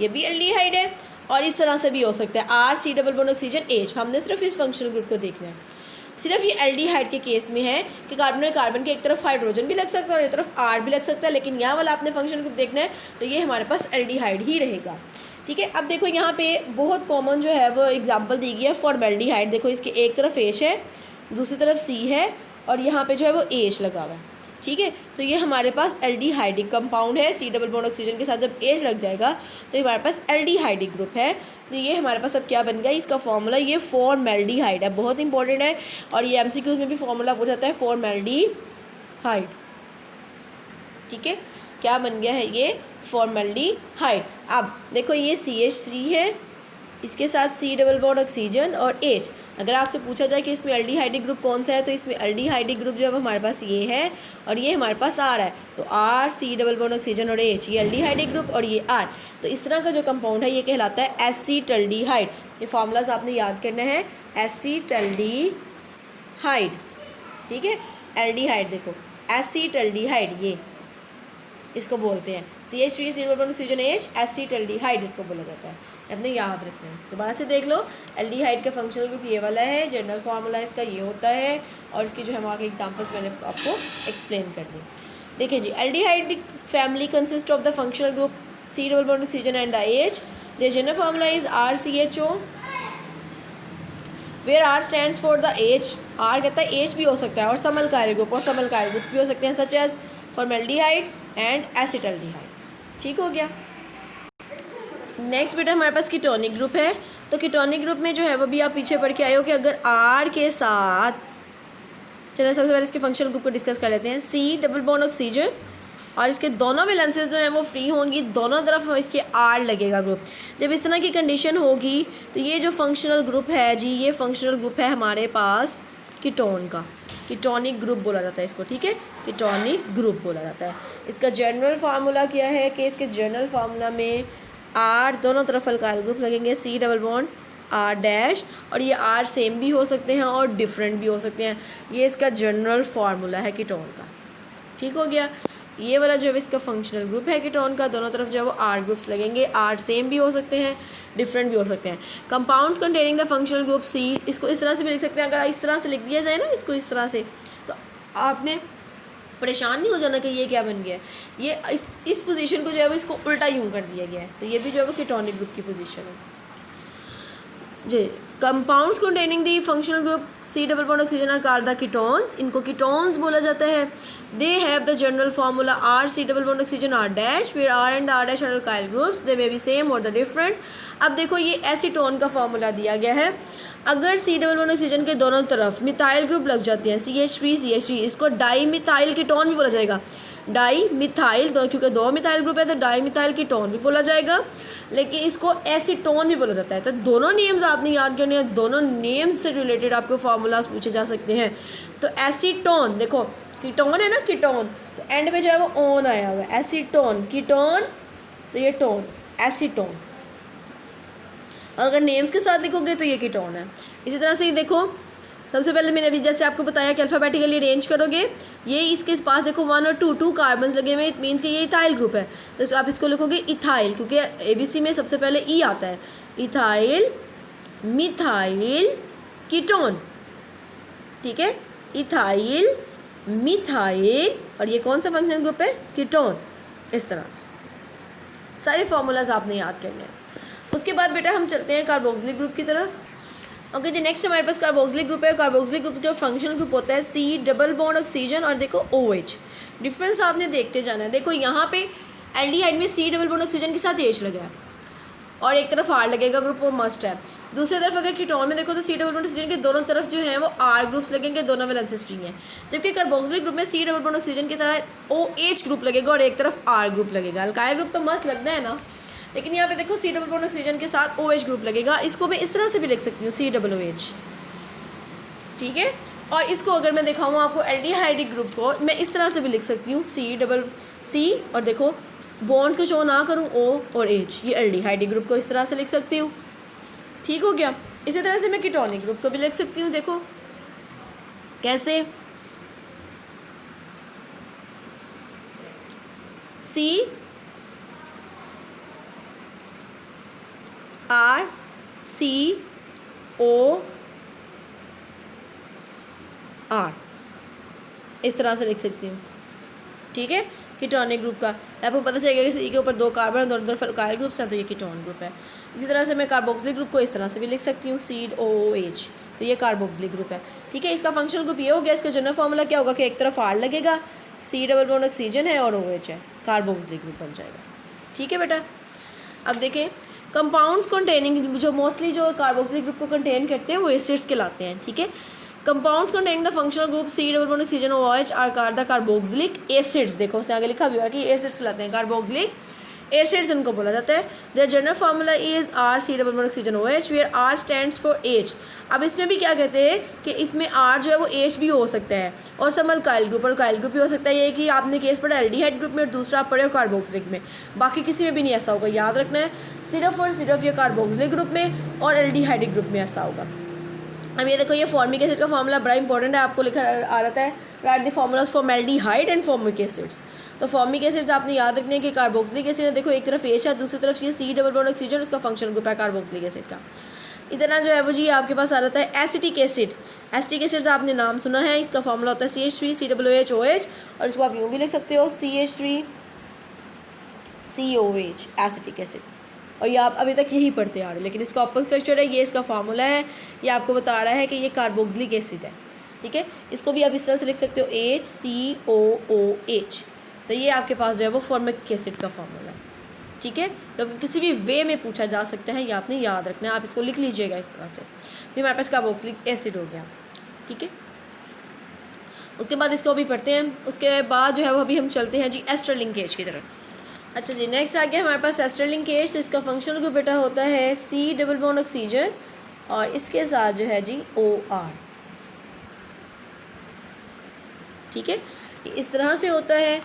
ये भी एल्डिहाइड है। और इस तरह से भी हो सकता है R C double bond oxygen H। हमने सिर्फ इस फंक्शनल ग्रुप को देखना है। सिर्फ ये एल्डिहाइड के केस में है कि कार्बन और कार्बन के एक तरफ हाइड्रोजन भी लग सकता है और एक तरफ R भी लग सकता है, लेकिन यहाँ वाला आपने फंक्शन ग्रुप देखना है तो ये हमारे पास एल्डिहाइड ही रहेगा। ठीक है, अब देखो यहाँ पे बहुत कॉमन जो है वो एग्जांपल दी गई है फॉर्मेल्डिहाइड। देखो इसके एक तरफ H है, दूसरी तरफ C है और यहाँ पे जो है वो H लगा हुआ है। ठीक है, तो ये हमारे पास एल्डिहाइडिक कंपाउंड है। C डबल बॉन्ड ऑक्सीजन के साथ जब H लग जाएगा तो ये हमारे पास एल्डिहाइडिक ग्रुप है। तो ये हमारे पास अब क्या बन गया, इसका फॉर्मूला ये फॉर्मेल्डिहाइड है, बहुत इंपॉर्टेंट है। और ये MCQs में भी फॉर्मूला पूछा जाता है फॉर्मेल्डिहाइड। ठीक है, क्या बन गया है ये फॉर्मेल्डिहाइड। अब देखो ये CH3 है, इसके साथ C डबल बॉन्ड ऑक्सीजन और H। अगर आपसे पूछा जाए कि इसमें एल्डिहाइडिक ग्रुप कौन सा है तो इसमें एल्डिहाइडिक ग्रुप जो है वो हमारे पास ये है और ये हमारे पास R है। तो R C double bond oxygen और H, ये एल्डिहाइडिक ग्रुप और ये R। तो इस तरह का जो कंपाउंड है ये कहलाता है एसीटल्डिहाइड। ये फार्मूलाज आपने याद करना है, एसीटल्डिहाइड। ठीक है, एल्डिहाइड देखो एसीटल्डिहाइड ये इसको बोलते हैं। CH3 C double bond oxygen H, acetaldehyde इसको बोला जाता है। अपने याद रखना है। दोबारा से देख लो, एल्डिहाइड का फंक्शनल ग्रुप ये वाला है, जनरल फार्मूला इसका ये होता है और इसकी जो है वहाँ के एग्जांपल्स मैंने आपको एक्सप्लेन कर दी। देखिए जी, aldehyde family consist of the functional group C double bond oxygen and H। The general formula is RCHO where R stands for the H। R कहता है H भी हो सकता है और सम अल्काइल ग्रुप और सम अल्काइल ग्रुप भी हो सकते हैं, such as formaldehyde and acetaldehyde. ठीक हो गया। नेक्स्ट बेटा हमारे पास कीटोनिक ग्रुप है। तो कीटोनिक ग्रुप में जो है वो भी आप पीछे पढ़ के आए हो कि अगर R के साथ, चलिए सबसे पहले इसके फंक्शनल ग्रुप को डिस्कस कर लेते हैं। C डबल बॉन्ड ऑक्सीजन और इसके दोनों वैलेंसेस जो हैं वो फ्री होंगी, दोनों तरफ इसके R लगेगा ग्रुप। जब इस तरह की कंडीशन होगी तो ये जो फंक्शनल ग्रुप है जी, ये फंक्शनल ग्रुप है हमारे पास कीटोन का, कीटोनिक ग्रुप बोला जाता है इसको। ठीक है, कीटोनिक ग्रुप बोला जाता है। इसका जनरल फार्मूला क्या है कि इसके जनरल फार्मूला में R दोनों तरफ अल्काइल ग्रुप लगेंगे, C double bond R dash, और ये R सेम भी हो सकते हैं और डिफरेंट भी हो सकते हैं। ये इसका जनरल फार्मूला है कीटोन का। ठीक हो गया। ये वाला जो है इसका फंक्शनल ग्रुप है कीटोन का, दोनों तरफ जो है वो R ग्रुप्स लगेंगे। R सेम भी हो सकते हैं, डिफरेंट भी हो सकते हैं। Compounds containing the functional group C, इसको इस तरह से भी लिख सकते हैं। अगर इस तरह से लिख दिया जाए ना इसको इस तरह से, तो आपने परेशान नहीं हो जाना कि ये क्या बन गया है। ये इस पोजीशन को जो है वो इसको उल्टा यूँ कर दिया गया है, तो ये भी जो है वो कीटोनिक ग्रुप की पोजीशन है जी। Compounds containing the functional group C double bond oxygen are called the ketones, इनको कीटोन्स बोला जाता है। They have the general formula R C double bond oxygen R dash, where R and R dash are alkyl groups, they may be same और the different. अब देखो ये acetone का formula दिया गया है। अगर C डबल बॉन्ड ऑक्सीजन के दोनों तरफ मिथाइल ग्रुप लग जाते हैं, CH3 इसको डाई मिथाइल कीटोन भी बोला जाएगा। डाई मिथाइल क्योंकि दो मिथाइल ग्रुप है तो डाई मिथाइल कीटोन भी बोला जाएगा, लेकिन इसको एसीटोन भी बोला जाता है। तो दोनों नेम्स आपने याद करने हैं, दोनों नेम्स से रिलेटेड आपको फार्मूलाज पूछे जा सकते हैं। तो एसीटोन देखो, कीटोन है ना कीटोन, तो एंड में जो है वो ओन आया हुआ है, एसीटोन कीटोन, तो ये टोन एसीटोन। और अगर नेम्स के साथ लिखोगे तो ये कीटोन है। इसी तरह से ये देखो, सबसे पहले मैंने अभी जैसे आपको बताया कि अल्फ़ाबेटिकली अरेंज करोगे, ये इसके पास देखो 1 और 2 कार्बन्स लगे हुए, इट मीन्स कि ये इथाइल ग्रुप है। तो आप इसको लिखोगे इथाइल, क्योंकि ABC में सबसे पहले ई आता है। इथाइल मिथाइल कीटोन, ठीक है, इथाइल मिथाइल, और ये कौन सा फंक्शनल ग्रुप है, कीटोन। इस तरह से सारे फार्मूलाज आपने याद करने हैं। उसके बाद बेटा हम चलते हैं कार्बोक्सिलिक ग्रुप की तरफ। ओके जी, नेक्स्ट हमारे पास कार्बोक्सिलिक ग्रुप है। कार्बोक्सिलिक ग्रुप का फंक्शनल ग्रुप होता है C डबल बॉन्ड ऑक्सीजन और देखो OH। डिफरेंस आपने देखते जाना है। देखो यहाँ पे एल्डिहाइड में C डबल बॉन्ड ऑक्सीजन के साथ H लगा है और एक तरफ R लगेगा ग्रुप, वो मस्ट है। दूसरी तरफ अगर कीटोन में देखो तो सी डबल बॉन्ड ऑक्सीजन के दोनों तरफ जो है वो आर ग्रुप्स लगेंगे, दोनों वैलेंसेस फ्री हैं। जबकि कार्बोक्सिलिक ग्रुप में सी डबल बॉन्ड ऑक्सीजन की तरह ओ एच ग्रुप लगेगा और एक तरफ आर ग्रुप लगेगा। अल्काइल ग्रुप तो मस्त लगता है ना, लेकिन यहाँ पे देखो सी डबल बॉन्ड ऑक्सीजन के साथ ओ एच ग्रुप लगेगा। इसको मैं इस तरह से भी लिख सकती हूँ सी डबल ओ एच, ठीक है। और इसको अगर मैं दिखाऊँ आपको एल्डिहाइडिक ग्रुप को, मैं इस तरह से भी लिख सकती हूँ सी डबल सी, और देखो बॉन्ड्स को शो ना करूँ ओ और एच, ये एल्डिहाइडिक ग्रुप को इस तरह से लिख सकती हूँ, ठीक हो गया। इसी तरह से मैं कीटोनिक ग्रुप को भी लिख सकती हूँ, देखो कैसे, C R C O R, इस तरह से लिख सकती हूँ, ठीक है। कीटोनिक ग्रुप का आपको पता चलेगा कि सी के ऊपर 2 कार्बन और दोनों तरफ अल्काइल ग्रुप्स हैं, तो ये कीटोन ग्रुप है। इसी तरह से मैं कार्बोक्सिलिक ग्रुप को इस तरह से भी लिख सकती हूँ सी ओ एच, तो ये कार्बोक्सिलिक ग्रुप है, ठीक है। इसका फंक्शनल ग्रुप ये हो गया। इसका जनरल फार्मूला क्या होगा कि एक तरफ आर लगेगा, सी डबल बॉन्ड ऑक्सीजन है और ओ एच है, कार्बोक्सिलिक ग्रुप बन जाएगा, ठीक है बेटा। अब देखें कंपाउंड्स कंटेनिंग, जो मोस्टली जो कार्बोक्सिलिक ग्रुप को कंटेन करते हैं वो एसिड्स कहलाते हैं, ठीक है। Compounds containing the functional group C double bond oxygen O H are the carboxylic acids, देखो उसने आगे लिखा भी हुआ है कि एसिड्स कहलाते हैं, कार्बोक्सिलिक एसिड्स उनको बोला जाता है। The general formula is R C double bond oxygen O H, where R stands for H. अब इसमें भी क्या कहते हैं कि इसमें आर जो है वो एच भी हो सकता है, और सम अल्काइल ग्रुप भी हो सकता है। ये कि आपने केस पढ़ा एल्डिहाइड ग्रुप में और दूसरा आप पढ़े हो कार्बोक्सिलिक में, बाकी किसी में भी नहीं ऐसा होगा, याद रखना है सिर्फ और सिर्फ ये कार्बोक्सिलिक ग्रुप में और एल्डिहाइडिक ग्रुप में ऐसा होगा। अब ये देखो ये फॉर्मिक एसिड का फार्मूला बड़ा इंपॉर्टेंट है, आपको लिखा आ जाता है right the formulas for aldehyde and formic acids. तो फॉर्मिक एसिड्स आपने याद रखने के कार्बोक्सिलिक एसिड है, देखो एक तरफ एच है दूसरी तरफ ये सी डबल बॉन्ड ऑक्सीजन, उसका फंक्शन ग्रुप है कार्बोक्सिलिक एसिड का। इतना जो है वो जी आपके पास आ जाता है एसिटिक एसिड। एसिटिक एसिड आपने नाम सुना है, इसका फार्मूला होता है CH3 COOH, और इसको आप यूँ भी लिख सकते हो CH3 COOH एसिटिक एसिड। और ये आप अभी तक यही पढ़ते आ रहे हो, लेकिन इसका ओपन स्ट्रक्चर है, ये इसका फार्मूला है, ये आपको बता रहा है कि ये कार्बोक्सिलिक एसिड है, ठीक है। इसको भी आप इस तरह से लिख सकते हो HCOOH। तो ये आपके पास जो है वो फॉर्मिक एसिड का फार्मूला है, ठीक है। तो किसी भी वे में पूछा जा सकता है, ये आपने याद रखना है, आप इसको लिख लीजिएगा इस तरह से। फिर हमारे पास कार्बोक्सिलिक एसिड हो गया, ठीक है। उसके बाद इसको भी पढ़ते हैं, उसके बाद जो है वो अभी हम चलते हैं जी एस्टर लिंकेज की तरफ। अच्छा जी, नेक्स्ट आ गया हमारे पास एस्टर लिंकेज। तो इसका फंक्शनल ग्रुप बेटा होता है सी डबल बॉन्ड ऑक्सीजन और इसके साथ जो है जी OR, ठीक है। इस तरह से होता है,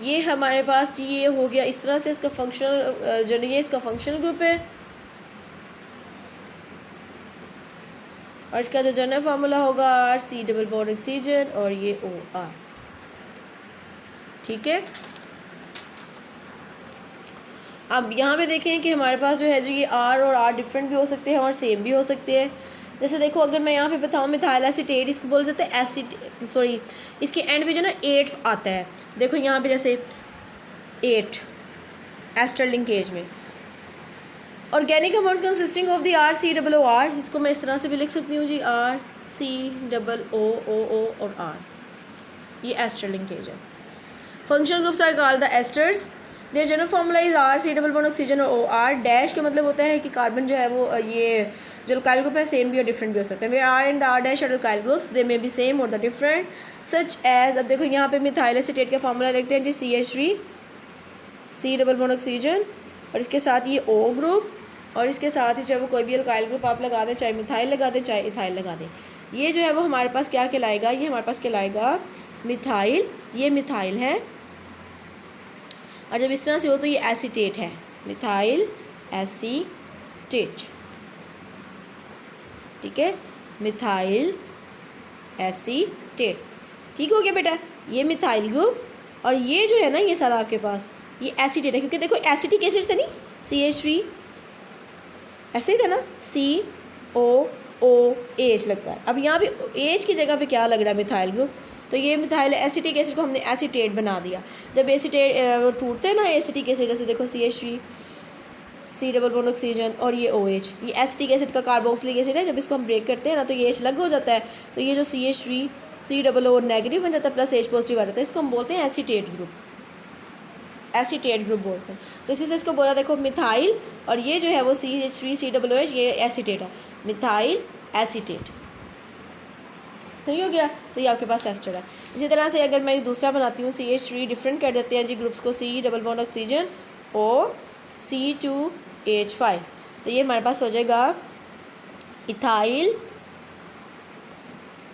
ये हमारे पास ये हो गया इस तरह से इसका फंक्शनल जो ये इसका फंक्शनल ग्रुप है, और इसका जो जनरल फार्मूला होगा सी डबल बॉन्ड ऑक्सीजन और ये OR, ठीक है। अब यहाँ पे देखें कि हमारे पास जो है जो ये R और R डिफरेंट भी हो सकते हैं और सेम भी हो सकते हैं। जैसे देखो अगर मैं यहाँ पे बताऊँ मिथाइल एसीटेट, इसको बोल जाते हैं सॉरी इसके एंड पे जो ना 8 आता है, देखो यहाँ पे जैसे 8 एस्टर लिंकेज में। Organic compounds consisting of the RCOOR, इसको मैं इस तरह से भी लिख सकती हूँ जी RCOOO और R, ये एस्टर लिंकेज है। Functional groups are called the esters, their general formula is RC double bond oxygen और OR डैश का मतलब होता है कि कार्बन जो है वो ये जो अल्काइल ग्रुप है सेम भी और डिफरेंट भी हो सकता है। Where R and the R dash are alkyl groups, they may be same और द डिफरेंट सच एज, अब देखो यहाँ पे मिथाइल एसीटेट का फार्मूला लिखते हैं जी CH3 C double bond oxygen और इसके साथ ये O ग्रुप, और इसके साथ ही चाहे वो कोई भी अल्काइल ग्रुप आप लगा दें, चाहे मिथाइल लगा दें चाहे इथाइल लगा दें, ये जो है वो हमारे पास क्या कहलाएगा, ये हमारे पास कहलाएगा मिथाइल, ये मिथाइल है। और जब इस तरह से हो तो ये एसीटेट है, मिथाइल एसीटेट, ठीक है, मिथाइल एसीटेट, ठीक हो गया बेटा। ये मिथाइल ग्रुप और ये जो है ना ये सारा आपके पास ये एसीटेट है, क्योंकि देखो एसिटिक एसिड से नहीं CH3 ऐसे ही था ना COOH लगता है। अब यहाँ पे H की जगह पे क्या लग रहा है मिथाइल ग्रुप, तो ये मिथाइल एसिटिक एसिड को हमने एसीटेट बना दिया। जब एसीटेट टूटते हैं ना एसिटिक एसिड, जैसे देखो CH3 C double bond oxygen और ये OH, ये एसिटिक एसिड का कार्बोक्सिलिक एसिड है, जब इसको हम ब्रेक करते हैं ना तो ये H अलग हो जाता है, तो ये जो CH3 C double O negative बन जाता है प्लस H पॉजिटिव आ जाता है, इसको हम बोलते हैं एसीटेट ग्रुप, एसीटेट ग्रुप बोलते हैं। तो इसी से इसको बोला देखो मिथाइल, और ये जो है वो CH3COOH ये एसीटेट है, मिथाइल एसीटेट। सही हो गया। तो ये आपके पास एस्टर है। इसी तरह से अगर मैं दूसरा बनाती हूँ CH3, डिफरेंट कर देते हैं जी ग्रुप्स को, C double bond oxygen O C2H5, तो ये हमारे पास हो जाएगा इथाइल,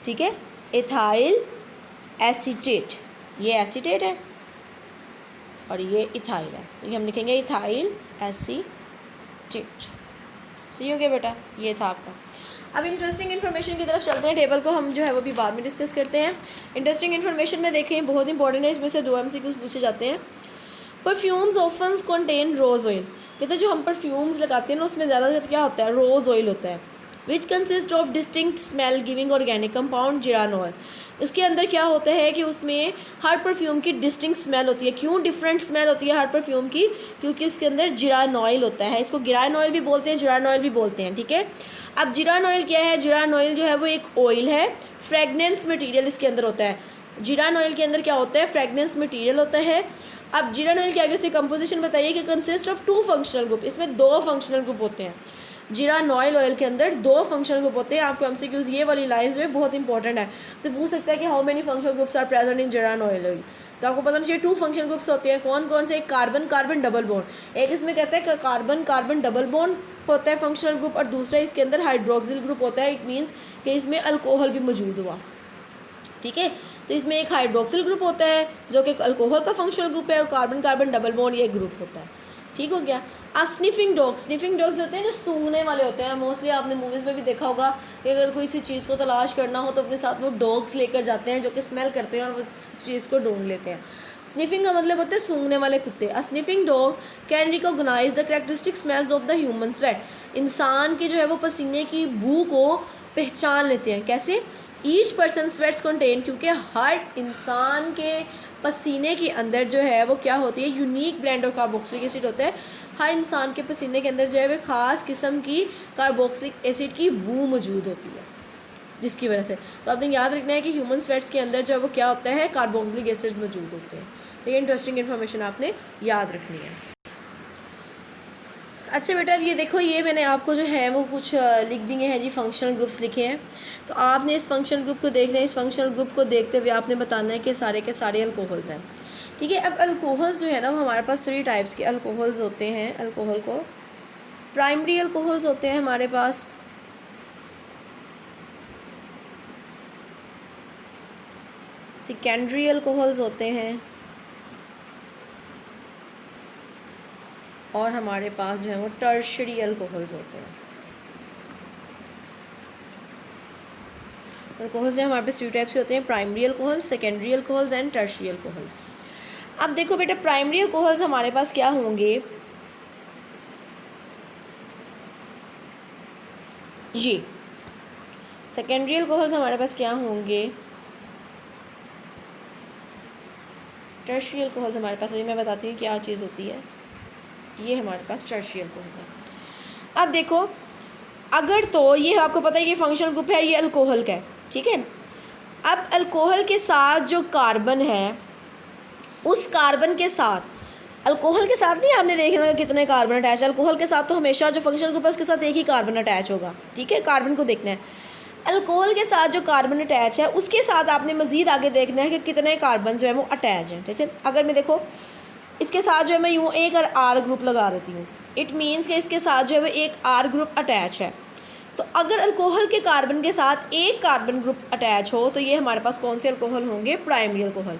ठीक है, इथाइल एसीटेट, ये एसीटेट है और ये इथाइल है, तो ये हम लिखेंगे इथाइल एसीटेट। सही हो गया बेटा, ये था आपका। अब इंटरेस्टिंग इन्फॉर्मेशन की तरफ चलते हैं। टेबल को हम जो है वो भी बाद में डिस्कस करते हैं। इंटरेस्टिंग इन्फॉर्मेशन में देखें, बहुत इंपॉर्टेंट है, इसमें से 2 MCQs पूछे जाते हैं। Perfumes often contain rose oil, कहते हैं जो हम परफ्यूम्स लगाते हैं ना उसमें ज़्यादातर क्या होता है, रोज़ ऑयल होता है। Which consist of distinct smell giving organic compound geraniol, इसके अंदर क्या होता है कि उसमें हर परफ्यूम की डिस्टिंक्ट स्मेल होती है। क्यों डिफरेंट स्मेल होती है हर परफ्यूम की, क्योंकि उसके अंदर जिरानोइल होता है। इसको गिरानोइल भी बोलते हैं, जिरानोइल भी बोलते हैं, ठीक है। अब जिरानोइल क्या है, जिरानोइल जो है वो एक ऑयल है, फ्रेगनेंस मटेरियल इसके अंदर होता है। जिरानोइल के अंदर क्या होता है, फ्रेगनेंस मटेरियल होता है। अब जिरानोइल के आगे उसकी कंपोजिशन बताइए कि कंसिस्ट ऑफ 2 फंक्शनल ग्रुप, इसमें 2 फंक्शनल ग्रुप होते हैं। जिरानोइल ऑयल के अंदर 2 फंक्शनल ग्रुप होते हैं। आपको MCQs ये वाली लाइन जो है बहुत इंपॉर्टेंट है, तो पूछ सकता है कि how many functional groups are present in geraniol oil, तो आपको पता नहीं चाहिए 2 फंक्शनल ग्रुप्स होते हैं। कौन कौन से, एक कार्बन कार्बन डबल बॉन्ड, एक इसमें कहते हैं कार्बन कार्बन डबल बॉन्ड होता है फंक्शनल ग्रुप, और दूसरा इसके अंदर हाइड्रोक्सिल ग्रुप होता है। इट मीन्स कि इसमें अल्कोहल भी मौजूद हुआ, ठीक है। तो इसमें एक हाइड्रोक्सिल ग्रुप होता है जो कि अल्कोहल का फंक्शनल ग्रुप है, और कार्बन कार्बन डबल बॉन्ड ये ग्रुप होता है, ठीक हो गया। स्निफिंग डॉग्स, स्निफिंग डॉग्स होते हैं जो सूंघने वाले होते हैं। मोस्टली आपने मूवीज़ में भी देखा होगा कि अगर कोई सी चीज़ को तलाश करना हो तो अपने साथ वो डॉग्स लेकर जाते हैं जो कि स्मेल करते हैं और वो चीज़ को ढूंढ लेते हैं। स्निफिंग का मतलब होता है सूंघने वाले कुत्ते। A sniffing dog can recognise the characteristic smells of the human sweat, इंसान की जो है वो पसीने की बू को पहचान लेते हैं। कैसे, ईच पर्सन स्वेट्स कंटेन, क्योंकि हर इंसान के पसीने के अंदर जो है वो क्या होती है, unique blend of carboxylic acid होता है। हर इंसान के पसीने के अंदर जो है वो ख़ास किस्म की कार्बोक्सिलिक एसिड की बू मौजूद होती है, जिसकी वजह से, तो आपने याद रखना है कि ह्यूमन स्वेट्स के अंदर जो है वो क्या होता है, कार्बोक्सिलिक एसिड्स मौजूद होते हैं। तो ये इंटरेस्टिंग इन्फॉर्मेशन आपने याद रखनी है। अच्छा बेटा, अब ये देखो, ये मैंने आपको जो है वो कुछ लिख दिए हैं जी, फंक्शनल ग्रुप्स लिखे हैं। तो आपने इस फंक्शनल ग्रुप को देखना है, इस फंक्शनल ग्रुप को देखते हुए आपने बताना है कि सारे के सारे अल्कोहल्स हैं, ठीक है। अब अल्कोहल्स जो है ना वो हमारे पास 3 टाइप्स के अल्कोहल्स होते हैं। अल्कोहल को प्राइमरी अल्कोहल्स होते हैं हमारे पास, सेकेंडरी अल्कोहल्स होते हैं, और हमारे पास जो है वो टर्शरी अल्कोहल्स होते हैं। अल्कोहल्स जो हमारे पास 3 टाइप्स के होते हैं, primary alcohols, secondary alcohols and tertiary alcohols. अब देखो बेटा, प्राइमरी अल्कोहल्स हमारे पास क्या होंगे, ये। सेकेंडरी अल्कोहल्स हमारे पास क्या होंगे, टर्शरी अल्कोहल्स हमारे पास, ये मैं बताती हूँ क्या चीज़ होती है, ये हमारे पास टर्शरी अल्कोहल्स है। अब देखो, अगर तो ये आपको पता है कि फंक्शनल ग्रुप है, ये अल्कोहल का है, ठीक है। अब अल्कोहल के साथ जो कार्बन है, उस कार्बन के साथ, अल्कोहल के साथ नहीं आपने देखना है कितने कार्बन अटैच है, अल्कोहल के साथ तो हमेशा जो फंक्शनल ग्रुप है उसके साथ एक ही कार्बन अटैच होगा, ठीक है। कार्बन को देखना है, अल्कोहल के साथ जो कार्बन अटैच है उसके साथ आपने मज़ीद आगे देखना है कि कितने कार्बन जो है वो अटैच हैं, ठीक है। अगर मैं देखो इसके साथ जो है मैं यूँ एक R ग्रुप लगा देती हूँ, इट मीन्स कि इसके साथ जो है वो एक R ग्रुप अटैच है। तो अगर अल्कोहल के कार्बन के साथ एक कार्बन ग्रुप अटैच हो तो ये हमारे पास कौन से अल्कोहल होंगे, प्राइमरी अल्कोहल।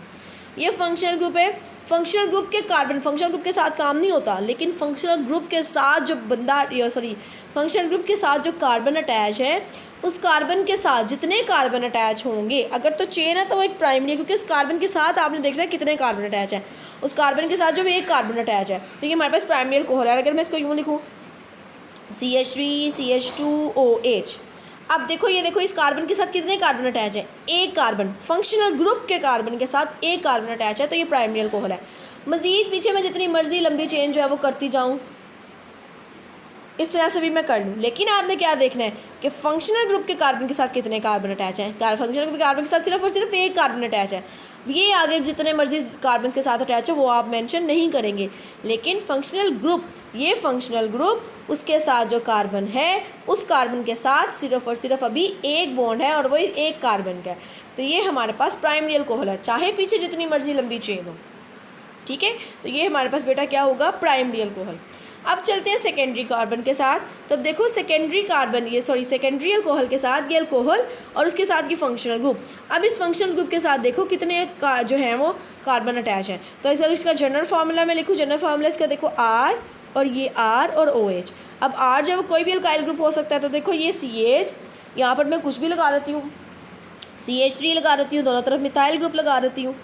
ये फंक्शनल ग्रुप है, फंक्शनल ग्रुप के कार्बन फंक्शनल ग्रुप के साथ काम नहीं होता, लेकिन फंक्शनल ग्रुप के साथ जो फंक्शनल ग्रुप के साथ जो कार्बन अटैच है, उस कार्बन के साथ जितने कार्बन अटैच होंगे, अगर तो चेन है तो वो एक प्राइमरी है, क्योंकि उस कार्बन के साथ आपने देखना है कितने कार्बन अटैच है, उस कार्बन के साथ जो एक कार्बन अटैच है, तो ये हमारे पास प्राइमरी अल्कोहल है। अगर मैं इसको यूँ लिखूँ CH3 CH2OH, अब देखो, ये देखो इस कार्बन के साथ कितने कार्बन अटैच है, एक कार्बन, फंक्शनल ग्रुप के कार्बन के साथ एक कार्बन अटैच है, तो ये प्राइमरी अल्कोहल है। मज़ीद पीछे मैं जितनी मर्जी लंबी चेन जो है वो करती जाऊँ, इस तरह से भी मैं कर लूँ, लेकिन आपने क्या देखना है कि फंक्शनल ग्रुप के कार्बन के साथ कितने कार्बन अटैच हैं। फंक्शनल ग्रुप के कार्बन के साथ सिर्फ और सिर्फ एक कार्बन अटैच है। ये आगे जितने मर्जी कार्बन के साथ अटैच है वो आप मेंशन नहीं करेंगे, लेकिन फंक्शनल ग्रुप, ये फंक्शनल ग्रुप उसके साथ जो कार्बन है उस कार्बन के साथ सिर्फ और सिर्फ अभी एक बॉन्ड है और वो एक कार्बन का है, तो ये हमारे पास प्राइमरी अल्कोहल है, चाहे पीछे जितनी मर्जी लंबी चेन हो। ठीक है, तो ये हमारे पास बेटा क्या होगा, प्राइमरी अल्कोहल। अब चलते हैं सेकेंडरी कार्बन के साथ। तब देखो सेकेंडरी कार्बन सेकेंडरी अल्कोहल के साथ ये अल्कोहल और उसके साथ की फंक्शनल ग्रुप। अब इस फंक्शनल ग्रुप के साथ देखो कितने जो हैं वो कार्बन अटैच हैं। तो अगर इसका जनरल फार्मूला मैं लिखूँ, जनरल फार्मूला इसका देखो R और ये R और OH। अब R जो है वो कोई भी अल्काइल ग्रुप हो सकता है, तो देखो ये CH, यहाँ पर मैं कुछ भी लगा देती हूँ, CH3 लगा देती हूँ, दोनों तरफ मिथाइल ग्रुप लगा देती हूँ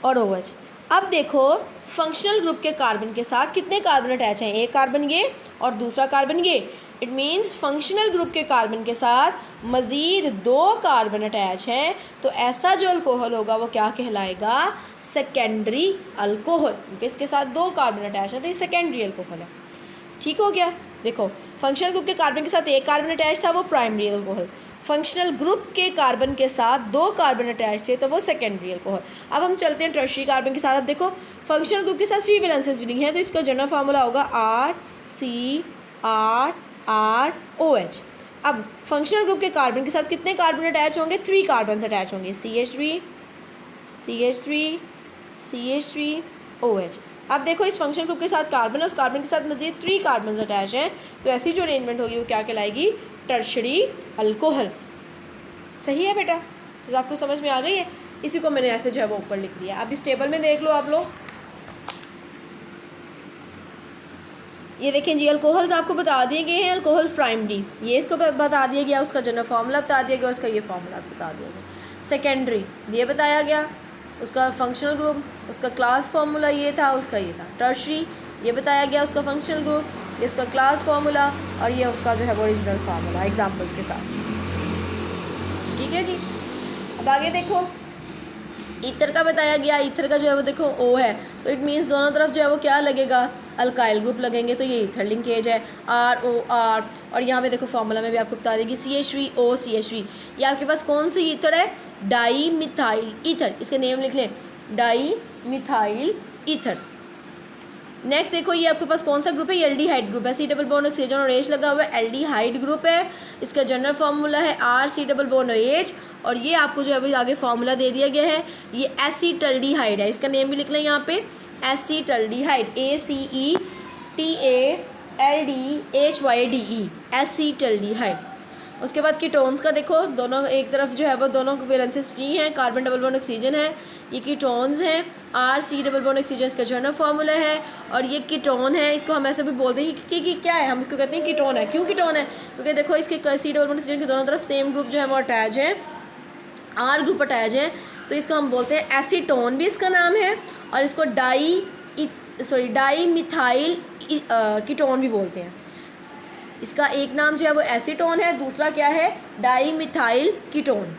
और OH। अब देखो फंक्शनल ग्रुप के कार्बन के साथ कितने कार्बन अटैच हैं, एक कार्बन ये और दूसरा कार्बन ये। इट मीन्स फंक्शनल ग्रुप के कार्बन के साथ मज़ीद 2 कार्बन अटैच हैं, तो ऐसा जो अल्कोहल होगा वो क्या कहलाएगा, सेकेंडरी अल्कोहल, क्योंकि इसके साथ 2 कार्बन अटैच हैं तो ये सेकेंडरी अल्कोहल है। ठीक हो गया। देखो फंक्शनल ग्रुप के कार्बन के साथ एक कार्बन अटैच था वो प्राइमरी अल्कोहल, फंक्शनल ग्रुप के कार्बन के साथ 2 कार्बन अटैच थे तो वो सेकेंडरी अल्कोहल। अब हम चलते हैं टर्शियरी कार्बन के साथ। अब देखो फंक्शनल ग्रुप के साथ 3 वैलेंसेस मिली हैं, तो इसका जनरल फार्मूला होगा RCR अब फंक्शनल ग्रुप के कार्बन के साथ कितने कार्बन अटैच होंगे, 3 कार्बन अटैच होंगे, CH3 OH। अब देखो इस फंक्शनल ग्रुप के साथ कार्बन है, उस कार्बन के साथ मज़ीद 3 कार्बन अटैच हैं, तो ऐसी जो अरेंजमेंट होगी वो क्या कहलाएगी, टर्शरी अल्कोहल। सही है बेटा, तो आपको समझ में आ गई है। इसी को मैंने ऐसे जो है वो ऊपर लिख दिया। अब इस टेबल में देख लो आप लोग, ये देखें जी अल्कोहल्स आपको बता दिए गए हैं, अल्कोहल्स प्राइमरी ये इसको बता दिया गया, उसका जनरल फार्मूला बता दिया गया, उसका ये फार्मूला बता दिया गया। सेकेंडरी ये बताया गया, उसका फंक्शनल ग्रुप, उसका क्लास फार्मूला ये था, उसका ये था। टर्शरी ये बताया गया, उसका फंक्शनल ग्रुप, ये उसका क्लास फार्मूला और ये उसका जो है वो ओरिजिनल फार्मूला एग्जाम्पल्स के साथ। ठीक है जी। अब आगे देखो ईथर का बताया गया, ईथर का जो है वो देखो O है, तो इट मीन्स दोनों तरफ जो है वो क्या लगेगा, अल्काइल ग्रुप लगेंगे, तो ये ईथर लिंकेज है ROR। और यहाँ पे देखो फार्मूला में भी आपको बता देगी CH3O CH3। ये आपके पास कौन सी ईथर है, डाई मिथाइल ईथर, इसका नेम लिख लें, डाई मिथाइल ईथर। नेक्स्ट देखो ये आपके पास कौन सा ग्रुप है, ये एल्डिहाइड ग्रुप है, C डबल बॉन्ड ऑक्सीजन और H लगा हुआ है, एल्डिहाइड ग्रुप है। इसका जनरल फार्मूला है RC डबल बॉन्ड H, और ये आपको जो है वो आगे फार्मूला दे दिया गया है, ये एसीटल्डिहाइड है, इसका नेम भी लिख लें यहाँ पे, एसीटल्डिहाइड, ACETALDHYDE, एसीटल्डिहाइड। उसके बाद कीटोन्स का देखो, दोनों एक तरफ जो है वो दोनों वैलेंसेस फ्री हैं, कार्बन डबल बॉन्ड ऑक्सीजन है, ये कीटोन्स हैं, RC डबल बॉन्ड ऑक्सीजन इसका जनरल फार्मूला है, और ये कीटोन है, इसको हम ऐसे भी बोलते हैं कि क्या है, हम इसको कहते हैं कीटोन है। क्यों कीटोन है, क्योंकि देखो इसके C डबल बॉन्ड ऑक्सीजन के दोनों तरफ सेम ग्रुप जो है वो अटैच है, R ग्रुप अटैच है, तो इसको हम बोलते हैं एसीटोन भी इसका नाम है, और इसको डाई मिथाइल कीटोन भी बोलते हैं। इसका एक नाम जो है वो एसीटोन है, दूसरा क्या है, di methyl ketone.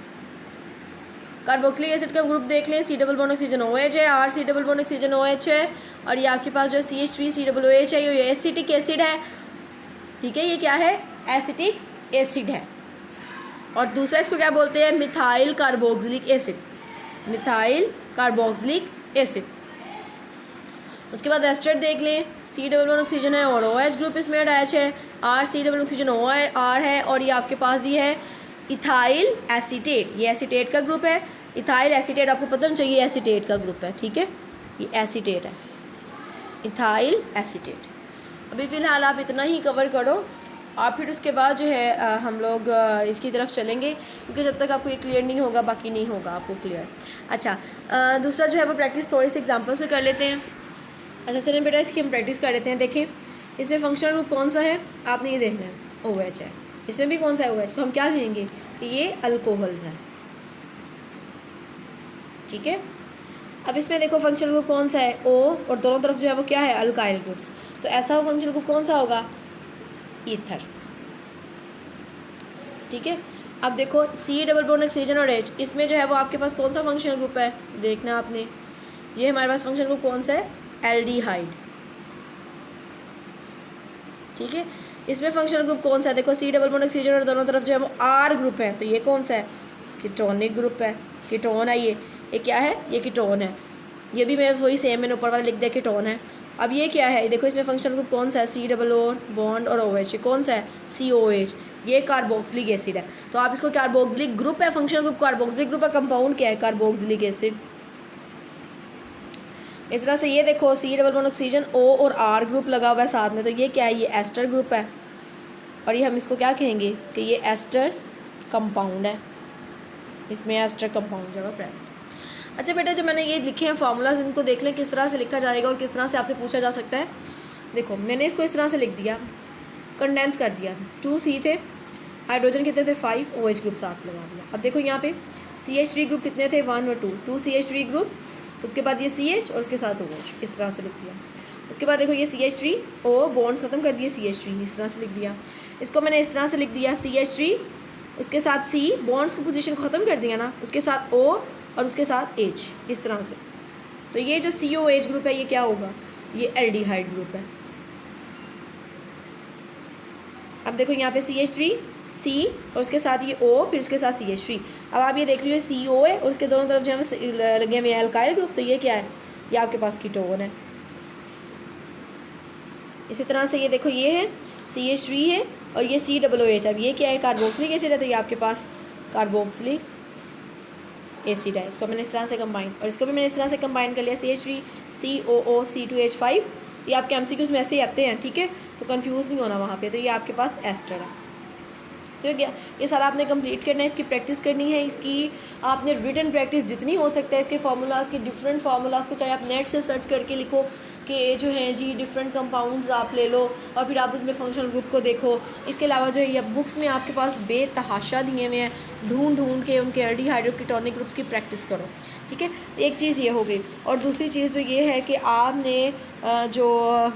Carboxylic acid का ग्रुप देख लें, C double bond oxygen OH है, RC double bond oxygen OH है, और ये आपके पास जो CH3COOH है ये एसिटिक एसिड है। ठीक है, ये क्या है, एसिटिक एसिड है। और दूसरा इसको क्या बोलते हैं, methyl carboxylic acid, methyl carboxylic acid. उसके बाद एस्टर देख लें, C डबल बॉन्ड ऑक्सीजन है और OH ग्रुप इसमें अटैच है, RC डबल ऑक्सीजन OR है, और ये आपके पास ये है इथाइल एसीटेट, ये एसीटेट का ग्रुप है, इथाइल एसीटेट आपको पता नहीं चाहिए एसीटेट का ग्रुप है। ठीक है, ये एसीटेट है, इथाइल एसीटेट। अभी फ़िलहाल आप इतना ही कवर करो, और फिर उसके बाद जो है हम लोग इसकी तरफ चलेंगे, क्योंकि जब तक आपको ये क्लियर नहीं होगा बाकी नहीं होगा आपको क्लियर। अच्छा, दूसरा जो है वो प्रैक्टिस थोड़ी सी एग्जांपल से कर लेते हैं। अच्छा चलें बेटा, इसकी हम प्रैक्टिस कर लेते हैं। देखें इसमें फंक्शनल ग्रुप कौन सा है, आपने ये देखना है, OH है, इसमें भी कौन सा है OH, तो हम क्या कहेंगे कि ये अल्कोहल्स है। ठीक है, अब इसमें देखो फंक्शनल ग्रुप कौन सा है, O, और दोनों तरफ जो है वो क्या है, अल्काइल ग्रुप्स, तो ऐसा फंक्शनल ग्रुप कौन सा होगा, ईथर। ठीक है, अब देखो C डबल बॉन्ड ऑक्सीजन और H, इसमें जो है वो आपके पास कौन सा फंक्शनल ग्रुप है, देखना आपने, ये हमारे पास फंक्शनल ग्रुप कौन सा है, एल्डिहाइड। ठीक है, इसमें फंक्शनल ग्रुप कौन सा है, देखो C डबल बॉन्ड ऑक्सीजन और दोनों तरफ जो है वो R ग्रुप है, तो ये कौन सा है, कीटोनिक ग्रुप है, कीटोन है ये। ये क्या है, ये कीटोन है। ये भी मैं वही सेम मैंने ऊपर वाला लिख दिया कीटोन है। अब ये क्या है, देखो इसमें फंक्शनल ग्रुप कौन सा है, COO बॉन्ड और OH, ये कौन सा है, COH, ये कार्बोक्सिलिक एसिड है। तो आप इसको कार्बोक्सिलिक ग्रुप है, फंक्शनल ग्रुप कार्बोक्सिलिक ग्रुप है, कंपाउंड क्या है, कार्बोक्सिलिक एसिड। इस तरह से ये देखो C ऑक्सीजन O और R ग्रुप लगा हुआ है साथ में, तो ये क्या है, ये एस्टर ग्रुप है, और ये हम इसको क्या कहेंगे कि ये एस्टर कंपाउंड है, इसमें एस्टर कंपाउंड जगह प्रेजेंट। अच्छा बेटा, जो मैंने ये लिखे हैं फार्मूलाज, इनको देख लें किस तरह से लिखा जाएगा और किस तरह से आपसे पूछा जा सकता है। देखो मैंने इसको इस तरह से लिख दिया, कंडेंस कर दिया, 2C थे, हाइड्रोजन कितने थे 5, OH ग्रुप साथ लगा दिया। अब देखो यहाँ पे CH3 ग्रुप कितने थे 1 और 2 CH3 ग्रुप, उसके बाद ये CH और उसके साथ OH, इस तरह से लिख दिया। उसके बाद देखो ये CH3 O बॉन्ड्स ख़त्म कर दिए, CH3 इस तरह से लिख दिया। इसको मैंने इस तरह से लिख दिया, CH3 उसके साथ C बॉन्ड्स की पोजीशन को ख़त्म कर दिया ना, उसके साथ O और उसके साथ H, इस तरह से। तो ये जो COH ग्रुप है ये क्या होगा, ये एल्डिहाइड ग्रुप है। अब देखो यहाँ पे CH3 C और उसके साथ ये O, फिर उसके साथ CH3। अब आप ये देख रही हो CO है और उसके दोनों तरफ जो है लगे हुए हैं अल्काइल ग्रुप, तो ये क्या है, ये आपके पास कीटोन है। इसी तरह से ये देखो ये है CH3 है और ये COOH, अब ये क्या है, कार्बोक्सिलिक एसिड है, तो ये आपके पास कार्बोक्सिलिक एसिड है। इसको मैंने इस तरह से कंबाइन, और इसको भी मैंने इस तरह से कंबाइन कर लिया, CH3 COO C2H5, ये आपके MCQs में ऐसे ही आते हैं, ठीक है, तो कंफ्यूज नहीं होना वहाँ पे। तो ये आपके पास एस्टर है। तो गया, ये सारा आपने कंप्लीट करना है, इसकी प्रैक्टिस करनी है, इसकी आपने रिटन प्रैक्टिस जितनी हो सकता है, इसके फार्मूलाज के डिफरेंट फार्मूलाज को चाहे आप नेट से सर्च करके लिखो कि जो हैं जी डिफरेंट कंपाउंड्स आप ले लो, और फिर आप उसमें फंक्शनल ग्रुप को देखो। इसके अलावा जो है ये बुक्स में आपके पास बेतहाशा दिए हुए हैं, ढूंढ के उनके एल्डिहाइड्रोकीटोनिक ग्रुप की प्रैक्टिस करो, ठीक है। एक चीज़ ये हो गई, और दूसरी चीज़ जो ये है कि आपने जो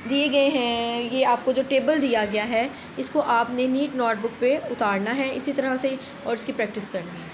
दिए गए हैं, ये आपको जो टेबल दिया गया है, इसको आपने नीट नोटबुक पे उतारना है इसी तरह से, और इसकी प्रैक्टिस करनी है।